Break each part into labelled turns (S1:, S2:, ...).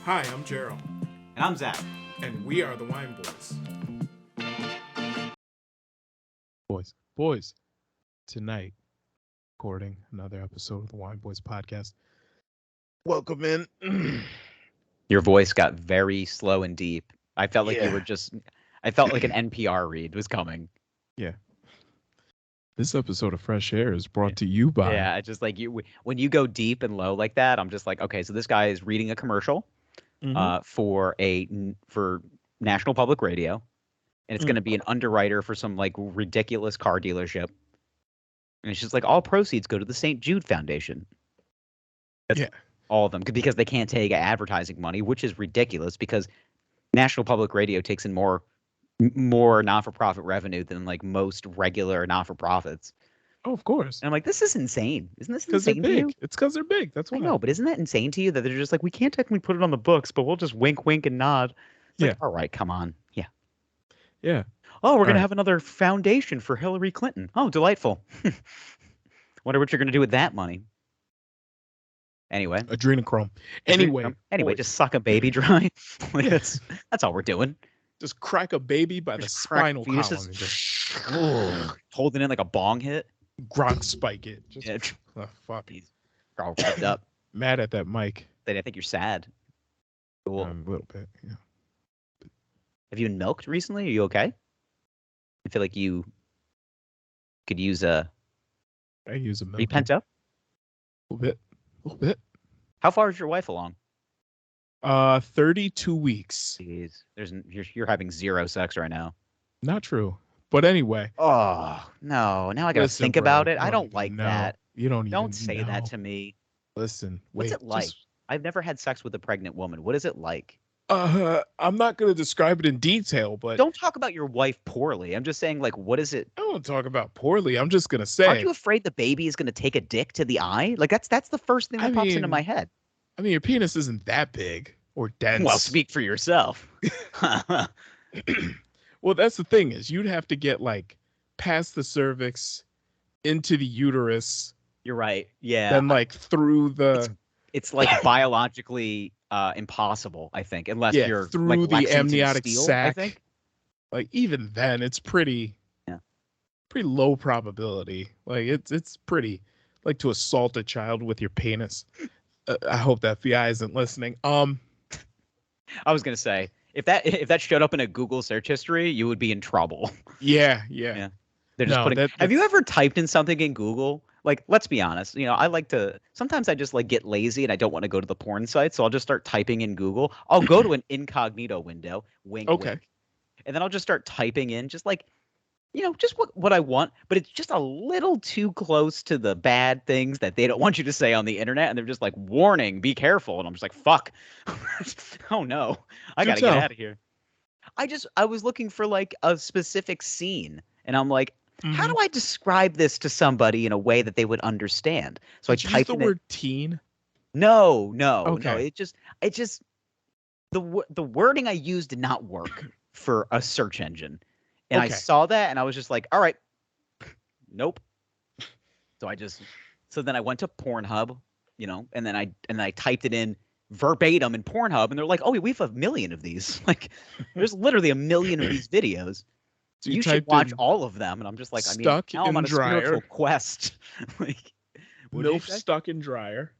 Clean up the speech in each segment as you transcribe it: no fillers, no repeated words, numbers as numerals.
S1: Hi, I'm Jerryl.
S2: And I'm Zach.
S1: And we are the Wine Boys.
S3: Boys, tonight, recording another episode of the Wine Boys podcast. Welcome in.
S2: Your voice got very slow and deep. I felt like you were I felt like an NPR read was coming.
S3: Yeah. This episode of Fresh Air is brought to you by...
S2: Yeah, just like when you go deep and low like that, I'm just like, okay, so this guy is reading a commercial for National Public Radio, and it's going to be an underwriter for some like ridiculous car dealership. And it's just like all proceeds go to the St. Jude Foundation. That's all of them, because they can't take advertising money, which is ridiculous because National Public Radio takes in more not-for-profit revenue than like most regular not-for-profits.
S3: Oh, of course.
S2: And I'm like, this is insane. Isn't this insane
S3: they're big.
S2: to you?
S3: It's because they're big. That's why.
S2: I know, but isn't that insane to you that they're just like, we can't technically put it on the books, but we'll just wink, wink, and nod. It's like, all right, come on. Yeah.
S3: Yeah.
S2: Oh, we're going to have another foundation for Hillary Clinton. Oh, delightful. Wonder what you're going to do with that money. Anyway.
S3: Adrenochrome. Anyway,
S2: just suck a baby dry. That's all we're doing.
S3: Just crack a baby by the spinal column.
S2: Holding in like a bong hit.
S3: Gronk spike it. Fuck.
S2: He's all ripped up.
S3: Mad at that mic.
S2: I think you're sad. Cool.
S3: A little bit, yeah.
S2: Have you been milked recently? Are you okay? I feel like you could use a...
S3: I use a milk.
S2: Are you pent up?
S3: A little bit.
S2: How far is your wife along?
S3: 32 weeks.
S2: Jeez. You're having zero sex right now.
S3: Not true. But anyway.
S2: Oh, no. Now I got to think about it. I don't like that.
S3: You
S2: don't say that to me.
S3: Listen.
S2: What's it like? I've never had sex with a pregnant woman. What is it like?
S3: I'm not going to describe it in detail, but...
S2: Don't talk about your wife poorly. I'm just saying, like, what is it?
S3: I don't talk about poorly. I'm just going to say...
S2: Aren't you afraid the baby is going to take a dick to the eye? Like, that's the first thing that pops into my head.
S3: I mean, your penis isn't that big or dense.
S2: Well, speak for yourself.
S3: Well, that's the thing is you'd have to get, like, past the cervix, into the uterus.
S2: You're right. Yeah.
S3: Then, like, through the...
S2: It's like biologically... impossible, I think, unless you're
S3: through
S2: like
S3: the amniotic sac.
S2: I think.
S3: Like even then, it's pretty low probability. Like it's pretty like to assault a child with your penis. I hope the FBI isn't listening.
S2: I was gonna say if that showed up in a Google search history, you would be in trouble.
S3: Yeah.
S2: They're just have you ever typed in something in Google? Like, let's be honest, sometimes I just like get lazy and I don't want to go to the porn site. So I'll just start typing in Google. I'll go to an incognito window, wink, wink. And then I'll just start typing in just like, just what I want. But it's just a little too close to the bad things that they don't want you to say on the internet. And they're just like, warning, be careful. And I'm just like, fuck. Oh, no, I got to get out of here. I was looking for like a specific scene and I'm like, how do I describe this to somebody in a way that they would understand? So
S3: Did
S2: I typed
S3: the word teen.
S2: No.
S3: Okay.
S2: It just the wording I used did not work for a search engine, and I saw that and I was just like, all right, nope. So then I went to Pornhub, and then I typed it in verbatim in Pornhub, and they're like, oh, we have 1 million of these. Like, there's literally 1 million of these videos. So you should watch all of them, and I'm just like, now I'm on a spiritual quest. Like,
S3: MILF stuck in dryer.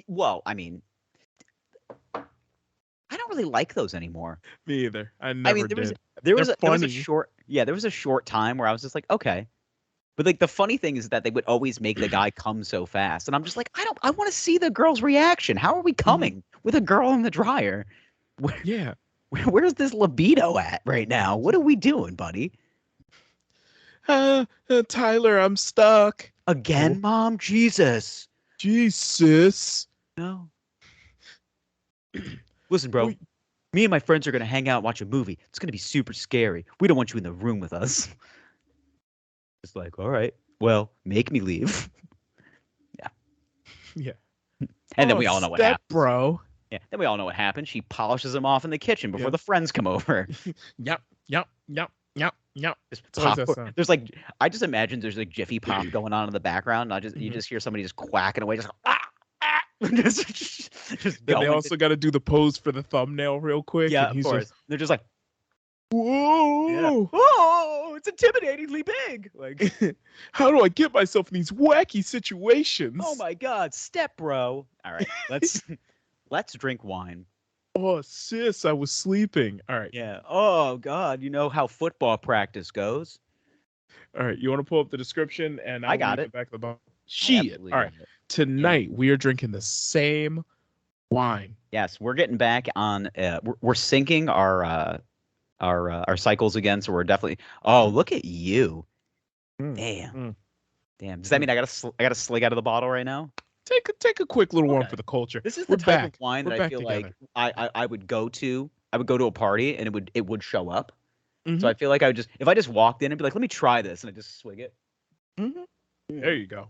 S2: Well, I mean, I don't really like those anymore.
S3: Me either. I never did.
S2: There was a short time where I was just like, okay, but like the funny thing is that they would always make the guy come so fast, and I'm just like, I want to see the girl's reaction. How are we coming with a girl in the dryer? Where's this libido at right now? What are we doing, buddy?
S3: Tyler, I'm stuck.
S2: Again, Mom? Jesus. No. Listen, bro. Me and my friends are going to hang out and watch a movie. It's going to be super scary. We don't want you in the room with us. It's like, all right. Well, make me leave.
S3: Yeah.
S2: And then we all know what happened.
S3: Bro.
S2: Yeah, then we all know what happened. She polishes him off in the kitchen before the friends come over.
S3: Yep.
S2: There's like, I just imagine there's like Jiffy Pop going on in the background. And you just hear somebody just quacking away, just just
S3: Then they also got to do the pose for the thumbnail real quick.
S2: Yeah,
S3: and he's
S2: of course.
S3: Just,
S2: they're just like,
S3: whoa,
S2: yeah. Whoa, it's intimidatingly big. Like,
S3: how do I get myself in these wacky situations?
S2: oh my God, step bro. All right, let's drink wine.
S3: Oh, sis, I was sleeping. All right.
S2: Yeah. Oh God, you know how football practice goes.
S3: All right. You want to pull up the description and
S2: I got
S3: read
S2: it.
S3: the back of the bottle. Shit. All right. Tonight we are drinking the same wine.
S2: Yes, we're getting back on. We're syncing our cycles again, so we're definitely. Oh, look at you! Damn. Does that mean I gotta slig out of the bottle right now?
S3: Take a quick little one for the culture.
S2: This is the type of wine that I feel like I would go to. I would go to a party and it would show up. So I feel like if I just walked in and be like, let me try this, and I just swig it.
S3: There you go.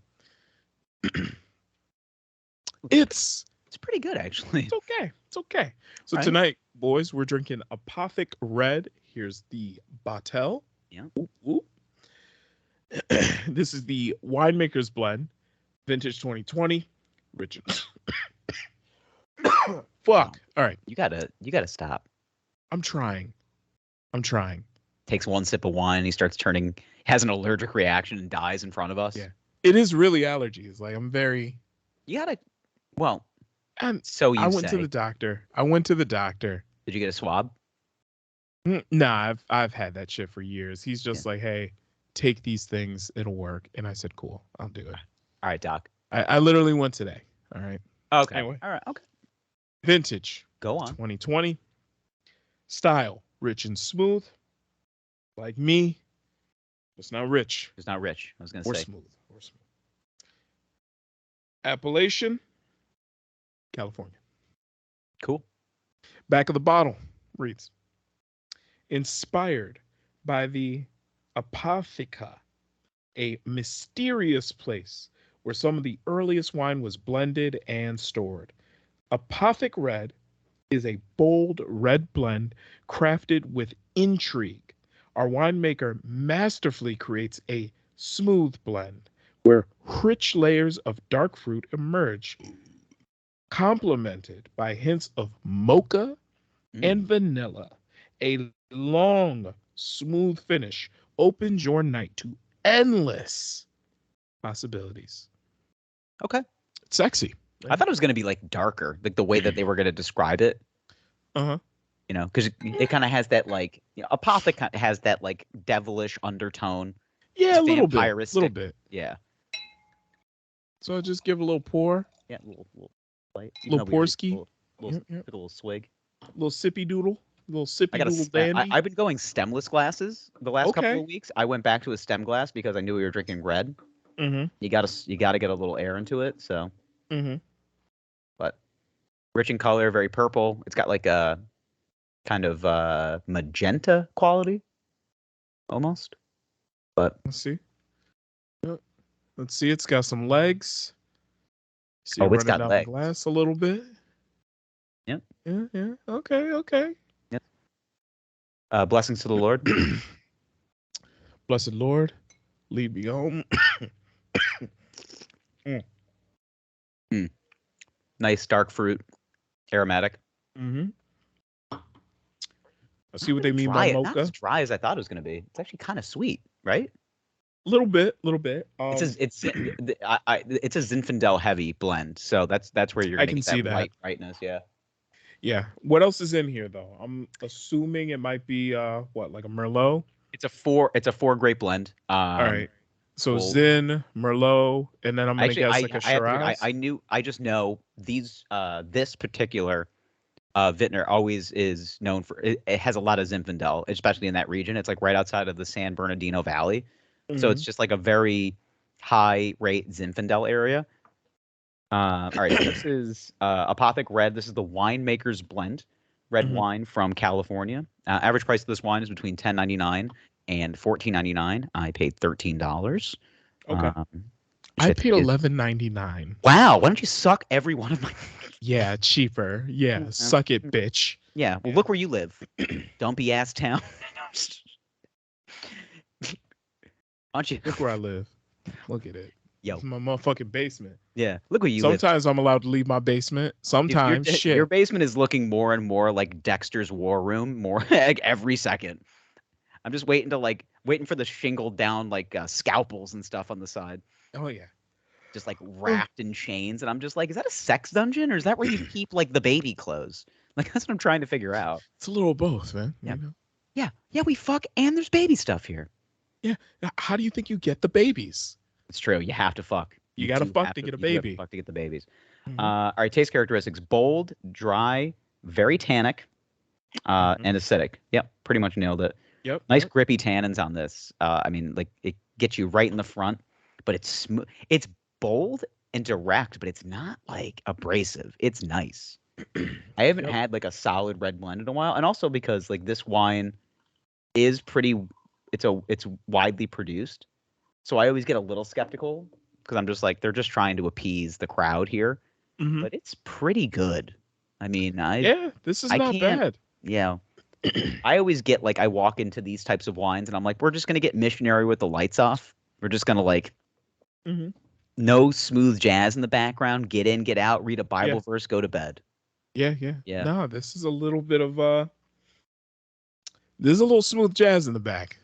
S3: It's
S2: pretty good, actually.
S3: It's okay. So tonight, boys, we're drinking Apothic Red. Here's the bottle.
S2: Yeah.
S3: Oop, oop. This is the Winemaker's Blend, Vintage 2020. Richard. Fuck. All right.
S2: You gotta stop.
S3: I'm trying.
S2: Takes one sip of wine and he starts has an allergic reaction and dies in front of us.
S3: Yeah. It is really allergies. Like I'm very.
S2: You gotta. Well.
S3: And
S2: so
S3: I went to the doctor.
S2: Did you get a swab?
S3: Nah, I've had that shit for years. He's just like, hey, take these things, it'll work. And I said, cool, I'll do it.
S2: All right, doc.
S3: I literally went today. All right.
S2: Okay.
S3: Anyway.
S2: All right. Okay.
S3: Vintage.
S2: Go on.
S3: 2020. Style, rich and smooth. Like me. It's not rich.
S2: It's not rich. I was gonna say.
S3: Or smooth. Appellation. California.
S2: Cool.
S3: Back of the bottle reads, inspired by the Apotheca, a mysterious place where some of the earliest wine was blended and stored. Apothic Red is a bold red blend crafted with intrigue. Our winemaker masterfully creates a smooth blend where rich layers of dark fruit emerge, complemented by hints of mocha and vanilla. A long, smooth finish opens your night to endless possibilities.
S2: Okay.
S3: It's sexy.
S2: I thought it was going to be like darker, like the way that they were going to describe it.
S3: Uh-huh.
S2: You know, because it kind of has that like, Apothic has that like devilish undertone.
S3: Yeah, a little bit.
S2: Yeah.
S3: So I just give a little pour.
S2: Yeah, a little light.
S3: Little pourski.
S2: Took a little swig.
S3: Little sippy doodle. Little sippy doodle dandy.
S2: I've been going stemless glasses the last couple of weeks. I went back to a stem glass because I knew we were drinking red.
S3: Mm-hmm.
S2: You gotta get a little air into it. So.
S3: Mm-hmm.
S2: But rich in color, very purple. It's got like a kind of magenta quality, almost. But
S3: let's see. Let's see. It's got some legs. See
S2: it's got legs.
S3: The glass a little bit.
S2: Yep.
S3: Yeah. Okay.
S2: Yep. Blessings to the Lord.
S3: Blessed Lord, lead me home.
S2: Nice dark fruit, aromatic.
S3: Mm-hmm. I see what they mean by mocha.
S2: Not as dry as I thought it was going to be. It's actually kind of sweet, right?
S3: Little bit.
S2: It's a Zinfandel heavy blend, so that's where you're going to get that light brightness. Yeah.
S3: Yeah. What else is in here though? I'm assuming it might be like a Merlot.
S2: It's a 4 grape blend.
S3: All right. So Zin, Merlot, and then I'm gonna guess like a Shiraz.
S2: I just know these. This particular vintner always is known for. It has a lot of Zinfandel, especially in that region. It's like right outside of the San Bernardino Valley, so it's just like a very high rate Zinfandel area. All right, so this is Apothic Red. This is the Winemaker's Blend red wine from California. Average price of this wine is between $10.99 and $14.99. I paid $13.
S3: Okay. I paid $11.99.
S2: Wow. Why don't you suck every one of my?
S3: Yeah, cheaper. Yeah, suck it, bitch.
S2: Yeah. Well, look where you live. Don't be ass town. Why don't you?
S3: Look where I live. Look at it.
S2: Yo.
S3: It's my motherfucking basement.
S2: Yeah. Look where you
S3: Sometimes I'm allowed to leave my basement. Sometimes
S2: Dude,
S3: shit.
S2: your basement is looking more and more like Dexter's War Room, more like every second. I'm just waiting for the shingled down like scalpels and stuff on the side.
S3: Oh yeah.
S2: Just like wrapped in chains, and I'm just like, is that a sex dungeon or is that where you keep like the baby clothes? Like that's what I'm trying to figure out.
S3: It's a little of both, man.
S2: Yeah.
S3: You know?
S2: Yeah, we fuck and there's baby stuff here.
S3: Yeah. How do you think you get the babies?
S2: It's true. You have to fuck.
S3: You gotta fuck to get a baby.
S2: You have to fuck to get the babies.
S3: Mhm.
S2: All right, taste characteristics: bold, dry, very tannic, and acidic. Yep, pretty much nailed it.
S3: Yep.
S2: Nice grippy tannins on this. I mean, like it gets you right in the front, but it's smooth. It's bold and direct, but it's not like abrasive. It's nice. I haven't had like a solid red blend in a while, and also because like this wine is pretty. It's widely produced, so I always get a little skeptical because I'm just like they're just trying to appease the crowd here, but it's pretty good. I mean,
S3: this is not bad.
S2: Yeah. I always get like I walk into these types of wines and I'm like, we're just gonna get missionary with the lights off. We're just gonna like no smooth jazz in the background, get in, get out, read a Bible verse, go to bed.
S3: Yeah. No, this is a little bit of there's a little smooth jazz in the back.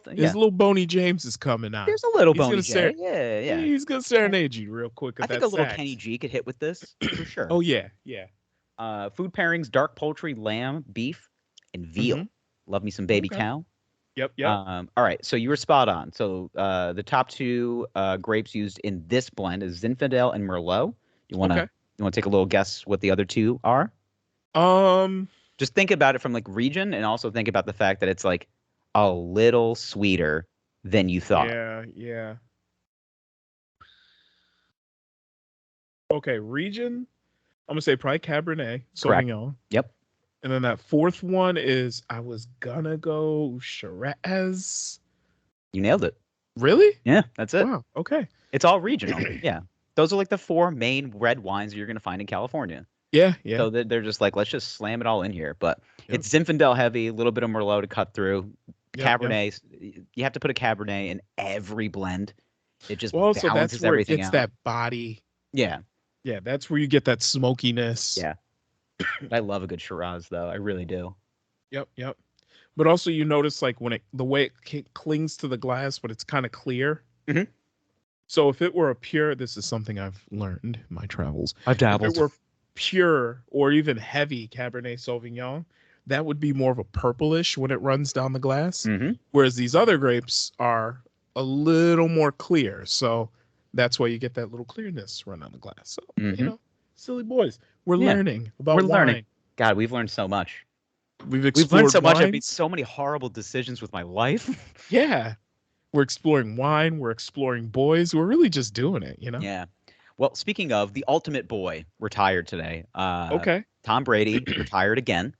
S3: There's a little Boney James is coming out.
S2: There's a little Boney James. Yeah.
S3: He's gonna serenade you real quick.
S2: I think a little Kenny G could hit with this for sure.
S3: Oh yeah.
S2: Food pairings: dark poultry, lamb, beef, and veal. Love me some baby cow.
S3: Yep.
S2: All right, so you were spot on. So the top two grapes used in this blend is Zinfandel and Merlot. You want to take a little guess what the other two are? Just think about it from like region, and also think about the fact that it's like a little sweeter than you thought.
S3: Yeah. Okay, region. I'm gonna say probably Cabernet Sauvignon.
S2: Yep.
S3: And then that fourth one is I was gonna go Shiraz.
S2: You nailed it.
S3: Really?
S2: Yeah, that's it.
S3: Wow. Okay.
S2: It's all regional. Yeah. Those are like the four main red wines you're gonna find in California.
S3: Yeah.
S2: So they're just like, let's just slam it all in here. But it's Zinfandel heavy, a little bit of Merlot to cut through. Cabernet, you have to put a Cabernet in every blend. It just balances
S3: that's where
S2: everything
S3: it gets
S2: out.
S3: that body.
S2: Yeah.
S3: Yeah, that's where you get that smokiness.
S2: Yeah. I love a good Shiraz, though. I really do.
S3: Yep. But also, you notice like when the way it clings to the glass, but it's kind of clear.
S2: Mm-hmm.
S3: So if it were a pure, this is something I've learned in my travels.
S2: I've dabbled.
S3: If it were pure or even heavy Cabernet Sauvignon, that would be more of a purplish when it runs down the glass. Whereas these other grapes are a little more clear. So that's why you get that little clearness run down the glass. So, you know, silly boys. We're learning about wine.
S2: Learning. God, we've learned so much.
S3: We've
S2: learned so much.
S3: wines.
S2: I've made so many horrible decisions with my life.
S3: Yeah. We're exploring wine. We're exploring boys. We're really just doing it, you know?
S2: Yeah. Well, speaking of, the ultimate boy retired today. Tom Brady retired again.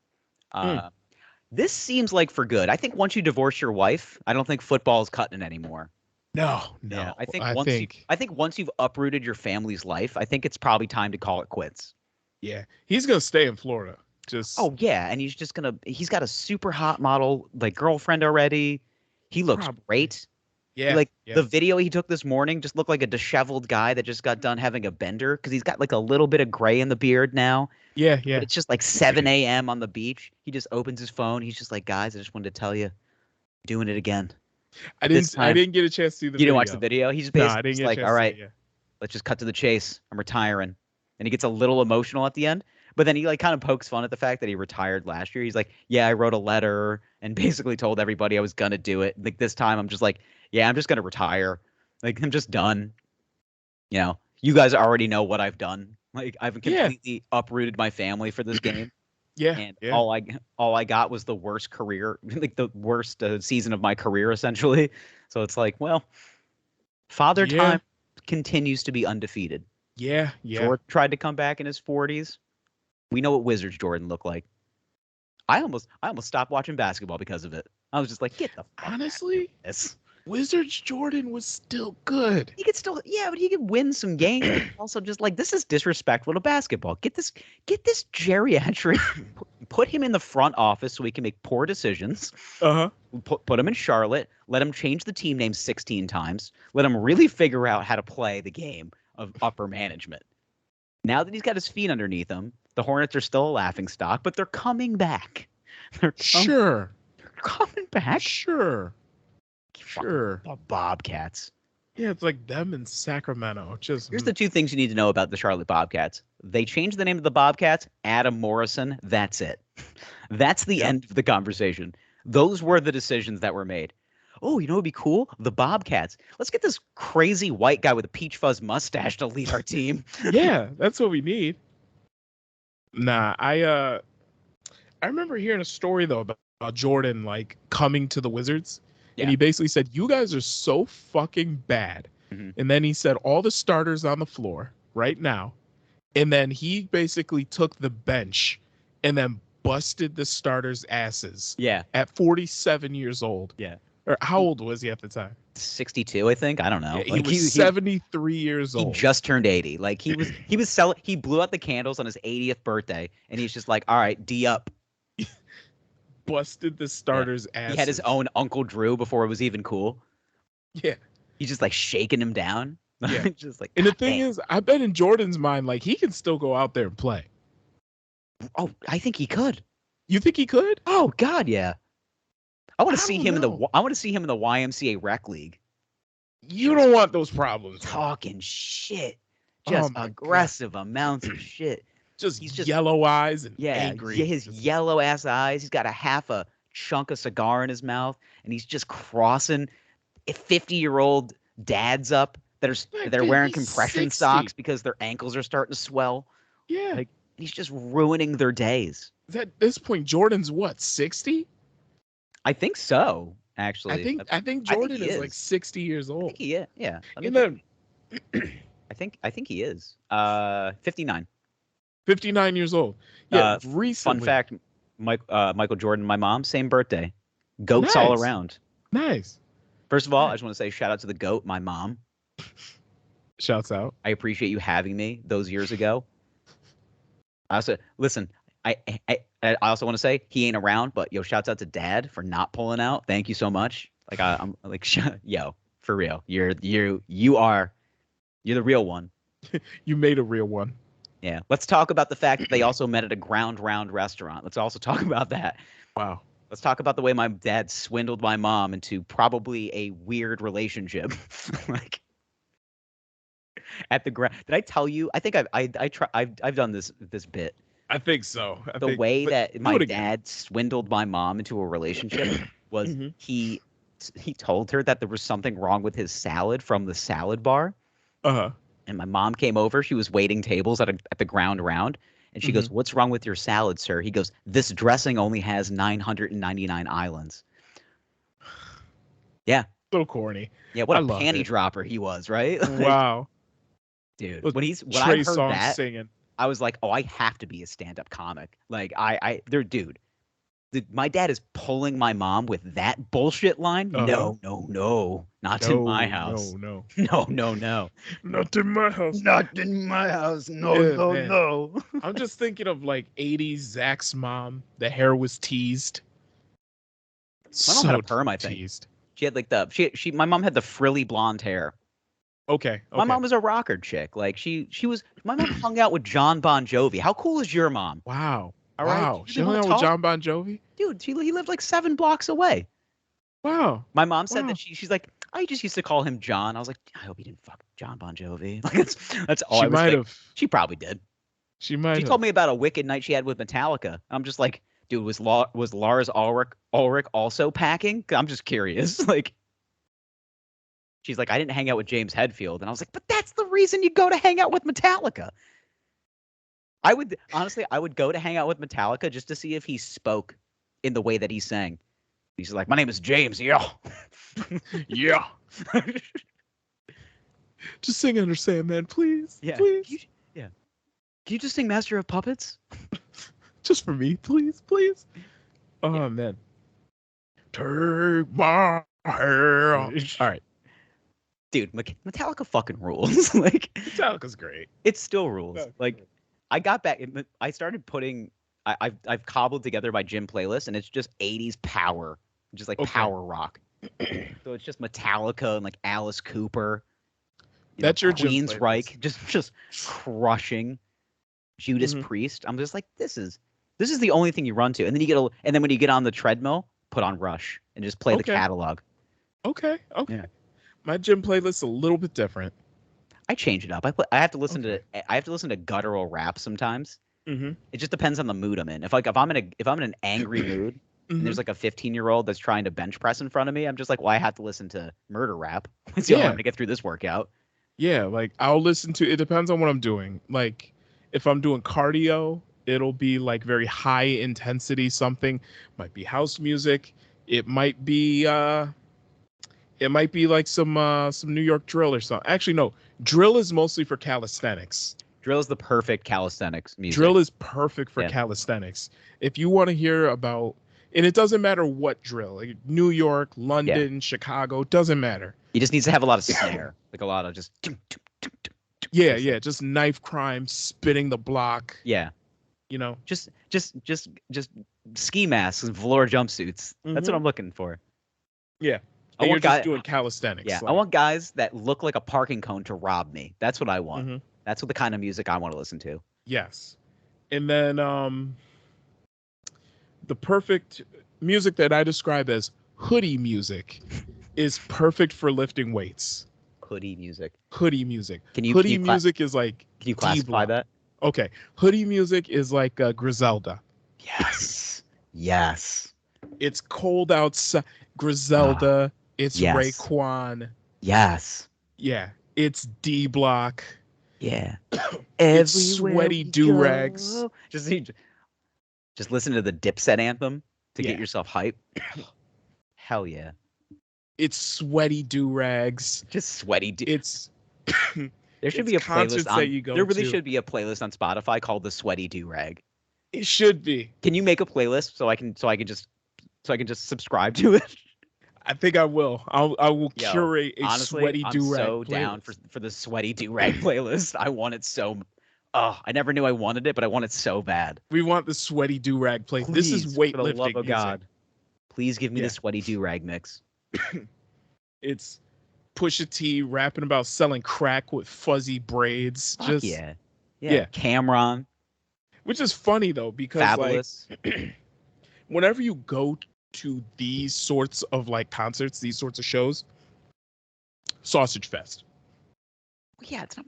S2: This seems like for good. I think once you divorce your wife, I don't think football is cutting it anymore.
S3: No.
S2: Yeah, I think once you've uprooted your family's life, I think it's probably time to call it quits.
S3: Yeah, he's gonna stay in Florida.
S2: Oh yeah, and he's got a super hot model like girlfriend already. He looks great.
S3: Yeah,
S2: the video he took this morning just looked like a disheveled guy that just got done having a bender because he's got like a little bit of gray in the beard now.
S3: Yeah.
S2: But it's just like 7 a.m. on the beach. He just opens his phone. He's just like, guys, I just wanted to tell you, doing it again.
S3: I didn't get a chance to see the video.
S2: You didn't watch the video? He's basically
S3: just
S2: like, all right, let's just cut to the chase. I'm retiring. And he gets a little emotional at the end. But then he like kind of pokes fun at the fact that he retired last year. He's like, yeah, I wrote a letter and basically told everybody I was going to do it. Like this time I'm just like, yeah, I'm just going to retire. Like I'm just done. You know, you guys already know what I've done. Like I've completely uprooted my family for this game. And all I got was the worst career, like the worst season of my career, essentially. So it's like, well, Father Time continues to be undefeated.
S3: Yeah.
S2: Jordan tried to come back in his 40s. We know what Wizards Jordan looked like. I almost stopped watching basketball because of it. I was just like, get the fuck
S3: honestly.
S2: out of this.
S3: Wizards Jordan was still good.
S2: He could still, yeah, but he could win some games. Also, just like, this is disrespectful to basketball. Get this geriatric, put him in the front office so he can make poor decisions.
S3: Uh-huh.
S2: Put him in Charlotte. Let him change the team name 16 times. Let him really figure out how to play the game of upper management. Now that he's got his feet underneath him, the Hornets are still a laughingstock, but they're coming back. They're coming back.
S3: Sure.
S2: The Bobcats.
S3: Yeah, it's like them in Sacramento.
S2: Here's the two things you need to know about the Charlotte Bobcats. They changed the name of the Bobcats. Adam Morrison. That's it. That's the end of the conversation. Those were the decisions that were made. Oh, you know what would be cool? The Bobcats. Let's get this crazy white guy with a peach fuzz mustache to lead our team.
S3: Yeah, that's what we need. Nah, I remember hearing a story though about Jordan like coming to the Wizards. Yeah. And he basically said, "You guys are so fucking bad." Mm-hmm. And then he said, "All the starters on the floor right now." And then he basically took the bench and then busted the starters' asses.
S2: Yeah.
S3: At 47 years old.
S2: Yeah.
S3: Or how old was he at the time?
S2: 62, I think. I don't know.
S3: Yeah, he was 73 years old.
S2: He just turned 80. Like he blew out the candles on his 80th birthday, and he's just like, "All right, D up."
S3: Busted the starters' asses.
S2: He had his own Uncle Drew before it was even cool.
S3: Yeah.
S2: He's just like shaking him down.
S3: Yeah.
S2: Just like,
S3: and the thing is, I bet in Jordan's mind, like he can still go out there and play.
S2: Oh, I think he could.
S3: You think he could?
S2: Oh God, yeah. I want to see him in the YMCA rec league.
S3: You don't want those problems.
S2: Talking shit. Just aggressive amounts of shit.
S3: He's just yellow eyes and angry.
S2: Yeah, his yellow ass eyes. He's got a half a chunk of cigar in his mouth, and he's just crossing 50-year-old dads up they're wearing compression
S3: 60.
S2: socks because their ankles are starting to swell.
S3: Yeah.
S2: Like he's just ruining their days.
S3: At this point, Jordan's what, 60?
S2: I think so, actually.
S3: I think Jordan is like 60 years old.
S2: I think he is. Yeah. I think he is. 59.
S3: 59 years old. Yeah.
S2: Recently. Fun fact: Michael Jordan, my mom, same birthday. Goats all around.
S3: Nice.
S2: First of all, I just want to say shout out to the goat, my mom.
S3: Shouts out.
S2: I appreciate you having me those years ago. I also listen. I also want to say he ain't around, but yo, shouts out to Dad for not pulling out. Thank you so much. Like I'm like, yo, for real, you're the real one.
S3: You made a real one.
S2: Yeah. Let's talk about the fact that they also met at a Ground Round restaurant. Let's also talk about that.
S3: Wow.
S2: Let's talk about the way my dad swindled my mom into probably a weird relationship. Like at the ground. Did I tell you? I think I've done this bit.
S3: I think so.
S2: The way that my dad swindled my mom into a relationship was he told her that there was something wrong with his salad from the salad bar.
S3: Uh-huh.
S2: And my mom came over. She was waiting tables at the Ground Round. And she goes, "What's wrong with your salad, sir?" He goes, "This dressing only has 999 islands." Yeah.
S3: So corny.
S2: Yeah, what a panty dropper he was, right?
S3: Wow.
S2: Dude, when I heard that, singing. I was like, "Oh, I have to be a stand-up comic." Like my dad is pulling my mom with that bullshit line. No, not in my house.
S3: No.
S2: Not in my house.
S3: Not in my house. No,
S2: yeah,
S3: no. I'm just thinking of like 80s Zach's mom. The hair was teased.
S2: My mom had a perm, I think.
S3: Teased.
S2: She had like my mom had the frilly blonde hair.
S3: Okay.
S2: My mom was a rocker chick. Like my mom hung out with John Bon Jovi. How cool is your mom?
S3: Wow.
S2: All right.
S3: Wow. She hung out with John Bon Jovi?
S2: Dude, he lived like 7 blocks away.
S3: Wow.
S2: My mom said that she's like, I just used to call him John. I was like, I hope he didn't fuck John Bon Jovi. Like that's all I was thinking. She probably did.
S3: She might have.
S2: She told me about a wicked night she had with Metallica. I'm just like, dude, was Lars Ulrich also packing? I'm just curious. Like, she's like, I didn't hang out with James Hetfield. And I was like, but that's the reason you go to hang out with Metallica. I would go to hang out with Metallica just to see if he spoke in the way that he sang. He's like, my name is James. Yeah.
S3: Yeah. Just sing Under Sandman, please.
S2: Yeah.
S3: Please.
S2: Can you just sing Master of Puppets?
S3: Just for me, please. Oh, man. Take my All right.
S2: Dude, Metallica fucking rules. Like,
S3: Metallica's great.
S2: it still rules. Like, I got back. I started putting. I've cobbled together my gym playlist, and it's just 80s power, just like power rock. So it's just Metallica and like Alice Cooper.
S3: That's your
S2: Queensryche, just crushing Judas Priest. I'm just like, this is the only thing you run to, and then and then when you get on the treadmill, put on Rush and just play the catalog.
S3: Okay.
S2: Yeah.
S3: My gym playlist's a little bit different.
S2: I change it up. I have to listen to guttural rap sometimes.
S3: Mm-hmm.
S2: It just depends on the mood I'm in. If I'm in an angry mood and there's like a 15-year-old that's trying to bench press in front of me, I'm just like, well, I have to listen to murder rap. It's the only way to get through this workout.
S3: Yeah, like I'll listen to. It depends on what I'm doing. Like if I'm doing cardio, it'll be like very high intensity something. Might be house music. It might be like some New York drill or something. Actually, no. Drill is mostly for calisthenics.
S2: Drill is the perfect calisthenics music.
S3: Drill is perfect for calisthenics. If you want to hear about, and it doesn't matter what drill, like New York, London, Chicago, doesn't matter.
S2: He just needs to have a lot of snare, like a lot of just.
S3: Just knife crime, spinning the block.
S2: Yeah.
S3: You know,
S2: just ski masks and velour jumpsuits. That's what I'm looking for.
S3: Yeah. And you're just doing calisthenics.
S2: Yeah, I want guys that look like a parking cone to rob me. That's what I want.
S3: Mm-hmm.
S2: That's what the kind of music I want to listen to.
S3: Yes. And then the perfect music that I describe as hoodie music is perfect for lifting weights.
S2: Hoodie music.
S3: Hoodie music.
S2: Hoodie
S3: music is like.
S2: Can you classify that?
S3: Okay. Hoodie music is like Griselda.
S2: Yes. Yes.
S3: It's cold outside. Griselda. It's Raekwon.
S2: Yes.
S3: Yeah. It's D Block.
S2: Yeah.
S3: It's sweaty do-rags.
S2: Just listen to the Dipset anthem to get yourself hype. Hell yeah.
S3: It's sweaty do-rags.
S2: Just sweaty
S3: It's
S2: there should be a playlist on there really
S3: to.
S2: should be a playlist on Spotify called the Sweaty Do-Rag.
S3: It should be.
S2: Can you make a playlist so I can just subscribe to it?
S3: I think I will. I will curate a sweaty do-rag.
S2: I'm so
S3: playlist.
S2: down for the Sweaty Do-Rag playlist. I want it so. Oh, I never knew I wanted it, but I want it so bad.
S3: We want the Sweaty Do-Rag playlist. This is weightlifting. For the love of God,
S2: please give me the Sweaty Do-Rag mix.
S3: It's Pusha T rapping about selling crack with fuzzy braids.
S2: Fuck yeah. Cameron.
S3: Which is funny though, because
S2: Fabulous.
S3: Like whenever you go to these sorts of like concerts, these sorts of shows, Sausage Fest.
S2: Yeah, it's not.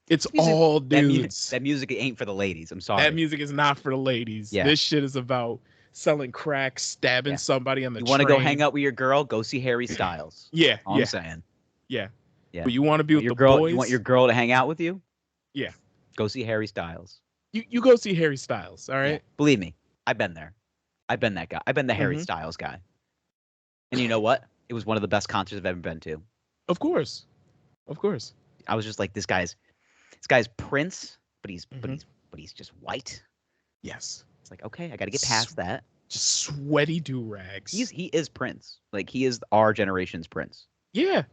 S3: It's all dudes.
S2: That music ain't for the ladies. I'm sorry.
S3: That music is not for the ladies. Yeah. This shit is about selling crack, stabbing somebody on the train.
S2: You want to go hang out with your girl? Go see Harry Styles.
S3: I'm
S2: saying.
S3: Yeah. But you want to be with
S2: your
S3: the
S2: girl,
S3: boys?
S2: You want your girl to hang out with you?
S3: Yeah.
S2: Go see Harry Styles.
S3: You go see Harry Styles, all right?
S2: Yeah. Believe me, I've been there. I've been that guy. I've been the Harry Styles guy. And you know what? It was one of the best concerts I've ever been to.
S3: Of course.
S2: I was just like, this guy's Prince, but he's just white.
S3: Yes.
S2: It's like, okay, I got to get past that.
S3: Just sweaty do-rags.
S2: He is Prince. Like, he is our generation's Prince.
S3: Yeah.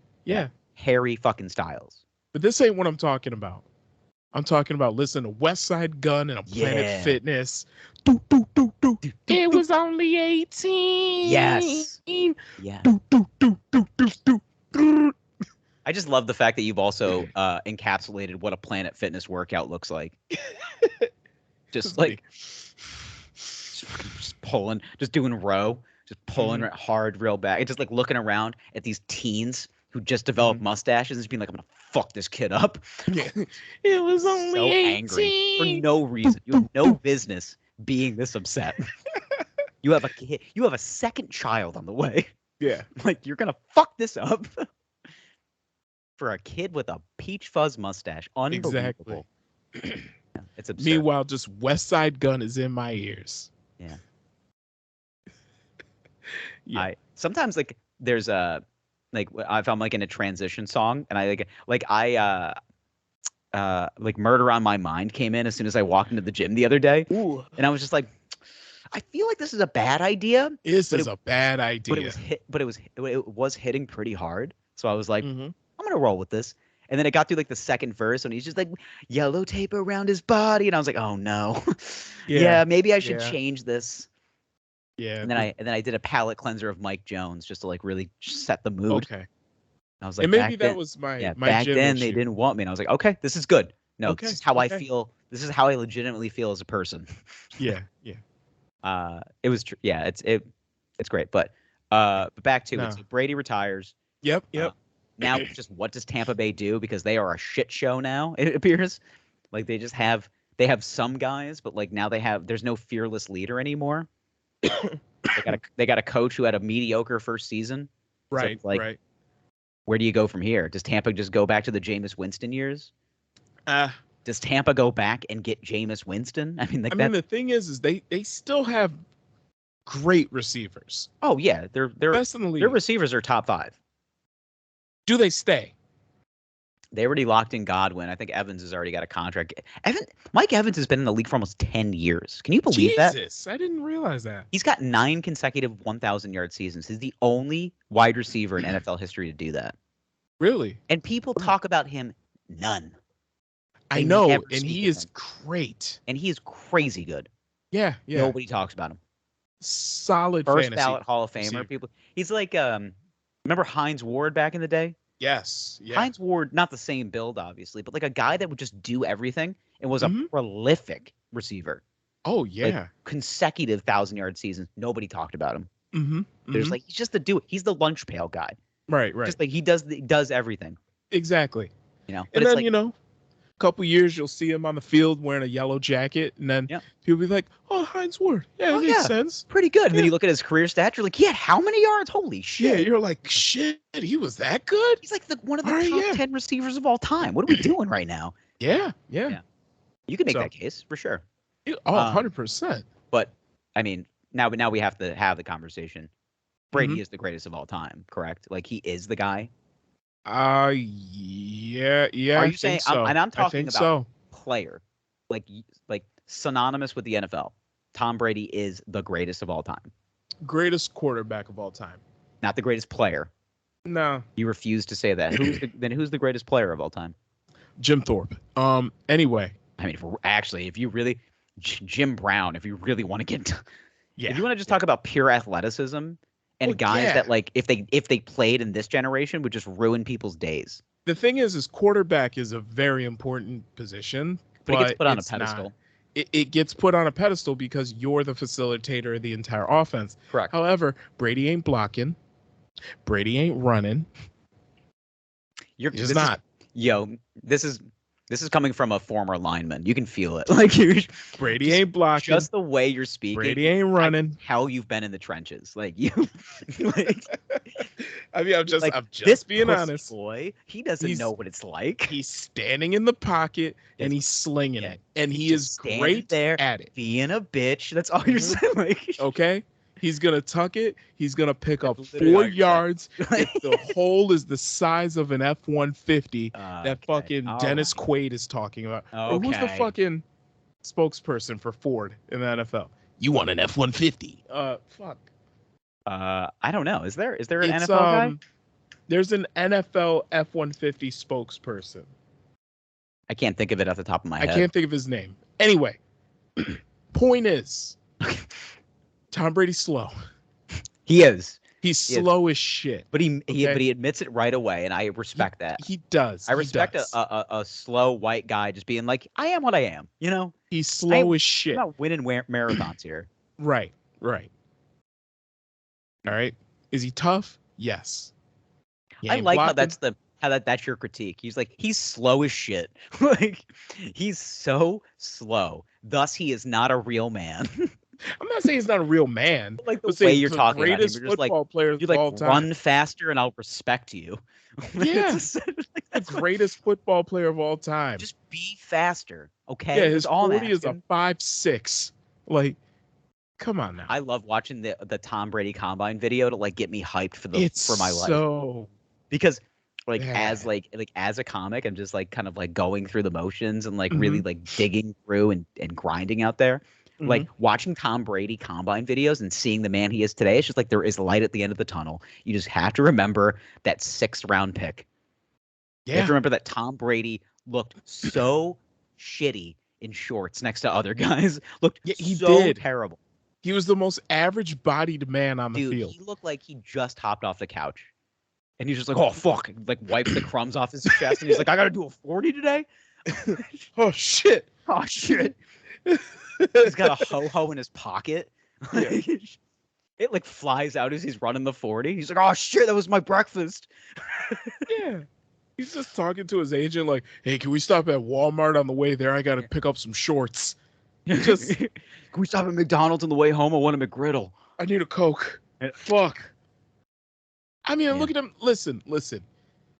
S2: Harry fucking Styles.
S3: But this ain't what I'm talking about. I'm talking about listening to West Side Gun and a Planet Fitness. It was only 18.
S2: Yes. Yeah. I just love the fact that you've also encapsulated what a Planet Fitness workout looks like. Just like just pulling, just doing row, just pulling hard real back. It's just like looking around at these teens who just developed mustaches and just being like, I'm gonna fuck this kid up.
S3: Yeah. It was only
S2: so
S3: 18.
S2: Angry for no reason. You have no business being this upset. You have a kid. You have a second child on the way.
S3: Yeah.
S2: Like, you're gonna fuck this up for a kid with a peach fuzz mustache. Unbelievable.
S3: Exactly.
S2: Yeah, it's absurd.
S3: Meanwhile, just West Side Gun is in my ears.
S2: Yeah.
S3: Yeah.
S2: Sometimes like there's a like if I'm like in a transition song and I like Murder on My Mind came in as soon as I walked into the gym the other day.
S3: Ooh.
S2: And I was just like, I feel like this is a bad idea.
S3: This is a bad idea.
S2: But it was hitting pretty hard. So I was like,
S3: Mhm.
S2: I'm gonna roll with this. And then it got through like the second verse, and he's just like yellow tape around his body, and I was like, oh no, yeah, maybe I should change this.
S3: Yeah.
S2: And then I did a palate cleanser of Mike Jones just to like really set the mood.
S3: Okay.
S2: I was like,
S3: and maybe that was my
S2: back then
S3: issue.
S2: they didn't want me, and I was like, okay, this is good. No,
S3: Okay,
S2: this is how I feel. This is how I legitimately feel as a person.
S3: Yeah.
S2: It was it's great, but back to it. So Brady retires.
S3: Yep.
S2: Now, just what does Tampa Bay do? Because they are a shit show now. It appears like they have some guys, but like now there's no fearless leader anymore. they got a coach who had a mediocre first season.
S3: Right.
S2: So
S3: right.
S2: Where do you go from here? Does Tampa just go back to the Jameis Winston years? Does Tampa go back and get Jameis Winston? I mean,
S3: the thing is they still have great receivers.
S2: Oh yeah, they're
S3: best in the league.
S2: Their receivers are top 5.
S3: Do they stay?
S2: They already locked in Godwin. I think Evans has already got a contract. Mike Evans has been in the league for almost 10 years. Can you believe that?
S3: Jesus, I didn't realize that.
S2: He's got 9 consecutive 1,000-yard seasons. He's the only wide receiver in NFL history to do that.
S3: Really?
S2: And people talk about him none.
S3: I know, and he is great.
S2: And he is crazy good.
S3: Yeah.
S2: Nobody talks about him.
S3: Solid
S2: First
S3: fantasy
S2: ballot Hall of Famer.
S3: receiver.
S2: People. He's like remember Hines Ward back in the day?
S3: Yes. Yeah.
S2: Hines Ward, not the same build, obviously, but like a guy that would just do everything and was a prolific receiver.
S3: Oh yeah.
S2: Like consecutive 1,000-yard seasons. Nobody talked about him. There's like he's just the dude. He's the lunch pail guy.
S3: Right.
S2: Just like he does everything.
S3: Exactly.
S2: But
S3: and
S2: it's
S3: then a couple years you'll see him on the field wearing a yellow jacket, and then people be like, "Oh, Hines Ward, that makes sense,
S2: pretty good." And then you look at his career stats, you're like, "He had how many yards? Holy shit!"
S3: Yeah, you're like, "Shit, he was that good."
S2: He's like one of the top 10 receivers of all time. What are we doing right now?
S3: Yeah.
S2: You can make that case for sure.
S3: 100%.
S2: But I mean, now we have to have the conversation. Brady is the greatest of all time, correct? Like he is the guy.
S3: Yeah.
S2: Are you saying?
S3: So.
S2: I'm talking about
S3: so.
S2: player, like synonymous with the NFL. Tom Brady is the greatest of all time.
S3: Greatest quarterback of all time.
S2: Not the greatest player.
S3: No.
S2: You refuse to say that. Who's the greatest player of all time?
S3: Jim Thorpe. Anyway.
S2: I mean, if you really, Jim Brown, if you really want to get, if you want to just talk about pure athleticism and guys that like if they played in this generation would just ruin people's days.
S3: The thing is quarterback is a very important position,
S2: but it gets put on a pedestal.
S3: It gets put on a pedestal because you're the facilitator of the entire offense.
S2: Correct.
S3: However, Brady ain't blocking. Brady ain't running. He's not.
S2: This is coming from a former lineman. You can feel it. Like
S3: Brady ain't blocking.
S2: Just the way you're speaking.
S3: Brady ain't running.
S2: How you've been in the trenches. Like you.
S3: I mean, I'm just
S2: this
S3: being honest.
S2: Boy, he doesn't know what it's like.
S3: He's standing in the pocket and he's slinging it, and he is great
S2: there
S3: at it.
S2: Being a bitch. That's all you're saying. Like,
S3: okay. He's going to tuck it. He's going to pick up 4 yards. If the hole is the size of an F-150 that fucking Dennis Quaid is talking about. Or who's the fucking spokesperson for Ford in the NFL? You want an F-150. Fuck.
S2: I don't know. Is there an NFL guy?
S3: There's an NFL F-150 spokesperson.
S2: I can't think of it off the top of my head.
S3: I can't think of his name. Anyway, point is... Tom Brady's slow.
S2: He is.
S3: He's slow as shit.
S2: But he admits it right away, and I respect that.
S3: He does.
S2: I respect a slow white guy just being like, I am what I am. You know?
S3: He's slow as shit.
S2: I'm not winning marathons here.
S3: Right. All right. Is he tough? Yes.
S2: I like how that's your critique. He's like, he's slow as shit. Like, he's so slow. Thus, he is not a real man.
S3: I'm not saying he's not a real man.
S2: Like the way you're talking about him.
S3: Greatest football players of all time.
S2: Run faster and I'll respect you.
S3: Yeah. The greatest football player of all time.
S2: Just be faster, okay?
S3: Yeah, his 40 is a 5'6". Like, come on now.
S2: I love watching the Tom Brady combine video to like get me hyped for my life.
S3: So
S2: because as a comic, I'm just like kind of like going through the motions and like really like digging through and grinding out there. Like watching Tom Brady combine videos and seeing the man he is today, it's just like there is light at the end of the tunnel. You just have to remember that 6th round pick. Yeah. You have to remember that Tom Brady looked so shitty in shorts next to other guys. Looked terrible.
S3: He was the most average-bodied man on the field.
S2: He looked like he just hopped off the couch. And he's just like, oh, fuck. Like, wiped the crumbs off his chest. And he's like, I got to do a 40 today?
S3: Oh, shit.
S2: Oh, shit. He's got a ho-ho in his pocket.
S3: Yeah.
S2: It, like, flies out as he's running the 40. He's like, oh, shit, that was my breakfast.
S3: Yeah. He's just talking to his agent like, hey, can we stop at Walmart on the way there? I got to pick up some shorts. Just,
S2: can we stop at McDonald's on the way home? I want a McGriddle.
S3: I need a Coke. Fuck. I mean, look at him. Listen.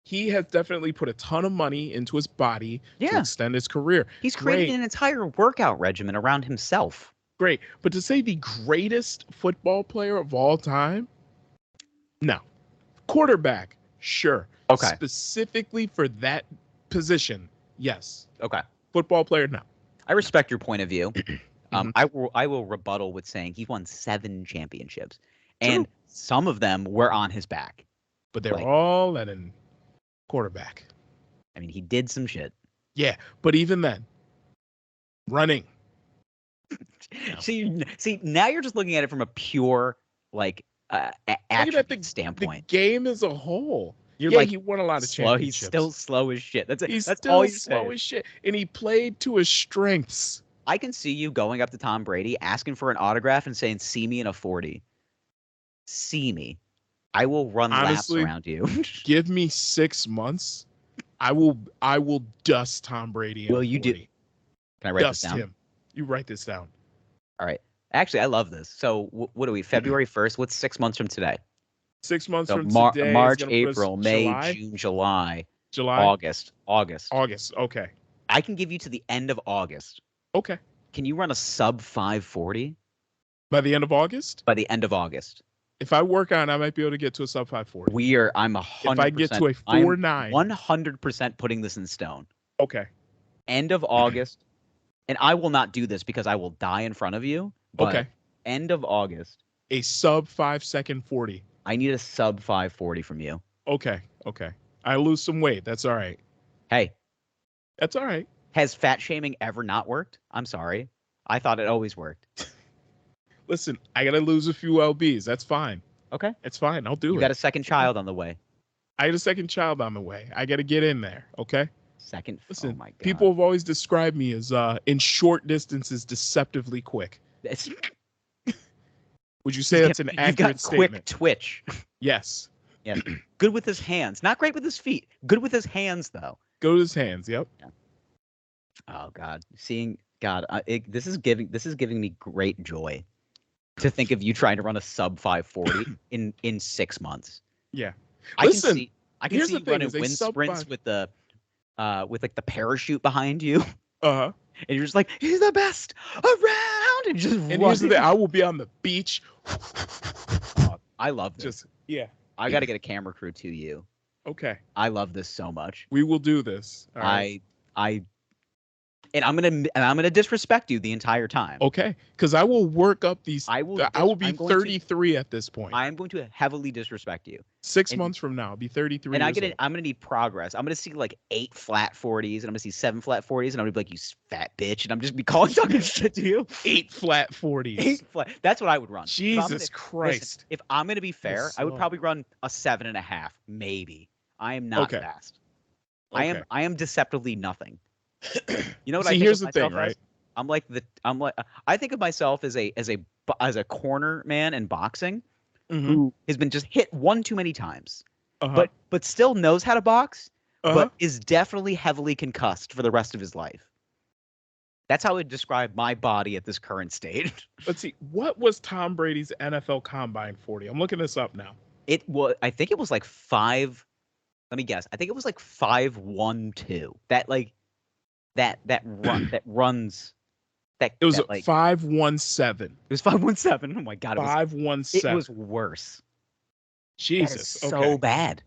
S3: He has definitely put a ton of money into his body to extend his career.
S2: He's created an entire workout regimen around himself.
S3: Great. But to say the greatest football player of all time? No. Quarterback, sure.
S2: Okay.
S3: Specifically for that position, yes.
S2: Okay.
S3: Football player, no.
S2: I respect your point of view. I will rebuttal with saying he won 7 championships.
S3: True.
S2: And some of them were on his back.
S3: But they're all at a quarterback.
S2: I mean, he did some shit.
S3: Yeah, but even then, running.
S2: See, now you're just looking at it from a pure, like, attribute standpoint.
S3: The game as a whole.
S2: You're like,
S3: he won a lot of
S2: slow,
S3: championships.
S2: He's still slow as shit.
S3: He's
S2: that's
S3: still
S2: all you
S3: slow
S2: say.
S3: as shit. And he played to his strengths.
S2: I can see you going up to Tom Brady, asking for an autograph and saying, see me in a 40. See me. I will run laps around you.
S3: Give me 6 months. I will dust Tom Brady.
S2: Will you do? Can I write this down?
S3: Him. You write this down.
S2: All right. Actually, I love this. So what are we? February 1st? What's 6 months from today?
S3: 6 months
S2: so
S3: from today.
S2: March, April, May, June, July, August.
S3: Okay.
S2: I can give you to the end of August.
S3: Okay.
S2: Can you run a sub 540?
S3: By the end of August?
S2: By the end of August.
S3: If I work on, I might be able to get to a sub 540.
S2: I'm 100%.
S3: If I get to a 4.9.
S2: 100% putting this in stone.
S3: Okay.
S2: End of August. And I will not do this because I will die in front of you. But
S3: okay.
S2: End of August.
S3: A sub 5 second 40.
S2: I need a sub 540 from you.
S3: Okay. I lose some weight. That's all right.
S2: Hey.
S3: That's all right.
S2: Has fat shaming ever not worked? I'm sorry. I thought it always worked.
S3: Listen, I got to lose a few lbs. That's fine.
S2: Okay.
S3: It's fine. I'll do it.
S2: You got a second child on the way.
S3: I had a second child on the way. I got to get in there. Okay.
S2: Listen, oh my God.
S3: People have always described me as in short distances deceptively quick. Would you say that's an accurate statement?
S2: Quick twitch.
S3: Yes.
S2: Yeah. Good with his hands. Not great with his feet. Good with his hands, though.
S3: Go to his hands. Yep.
S2: Yeah. Oh God, this is giving me great joy to think of you trying to run a sub 540 in 6 months.
S3: Yeah.
S2: I can see you running wind sprints with the like the parachute behind you.
S3: Uh-huh.
S2: And you're just like, he's the best around, and just
S3: here's the thing, I will be on the beach.
S2: I love this. I got to get a camera crew to you.
S3: Okay.
S2: I love this so much.
S3: We will do this. All right.
S2: And I'm gonna disrespect you the entire time.
S3: Okay, because I will work up these. I will be 33 at this point.
S2: I am going to heavily disrespect you.
S3: 6 months from now, I'll be 33.
S2: And I'm gonna need progress. I'm gonna see like 8 flat 40s, and I'm gonna see 7 flat 40s, and I'm gonna be like, you fat bitch, and I'm just be talking shit to you.
S3: 8 flat 40s.
S2: 8 flat. That's what I would run.
S3: Jesus Christ.
S2: Listen, if I'm gonna be fair, I would probably run a 7.5, maybe. I am not fast.
S3: Okay.
S2: I am deceptively nothing. You know what?
S3: Here's the thing, right?
S2: I think of myself as a corner man in boxing
S3: mm-hmm.
S2: who has been just hit one too many times, but still knows how to box, but is definitely heavily concussed for the rest of his life. That's how I would describe my body at this current stage.
S3: Let's see. What was Tom Brady's NFL Combine 40? I'm looking this up now.
S2: I think it was like 5. Let me guess. I think it was like 5.12. That runs.
S3: It was 5.17.
S2: It was 5.17. Oh my God.
S3: 5.17.
S2: It was worse.
S3: Jesus.
S2: So bad.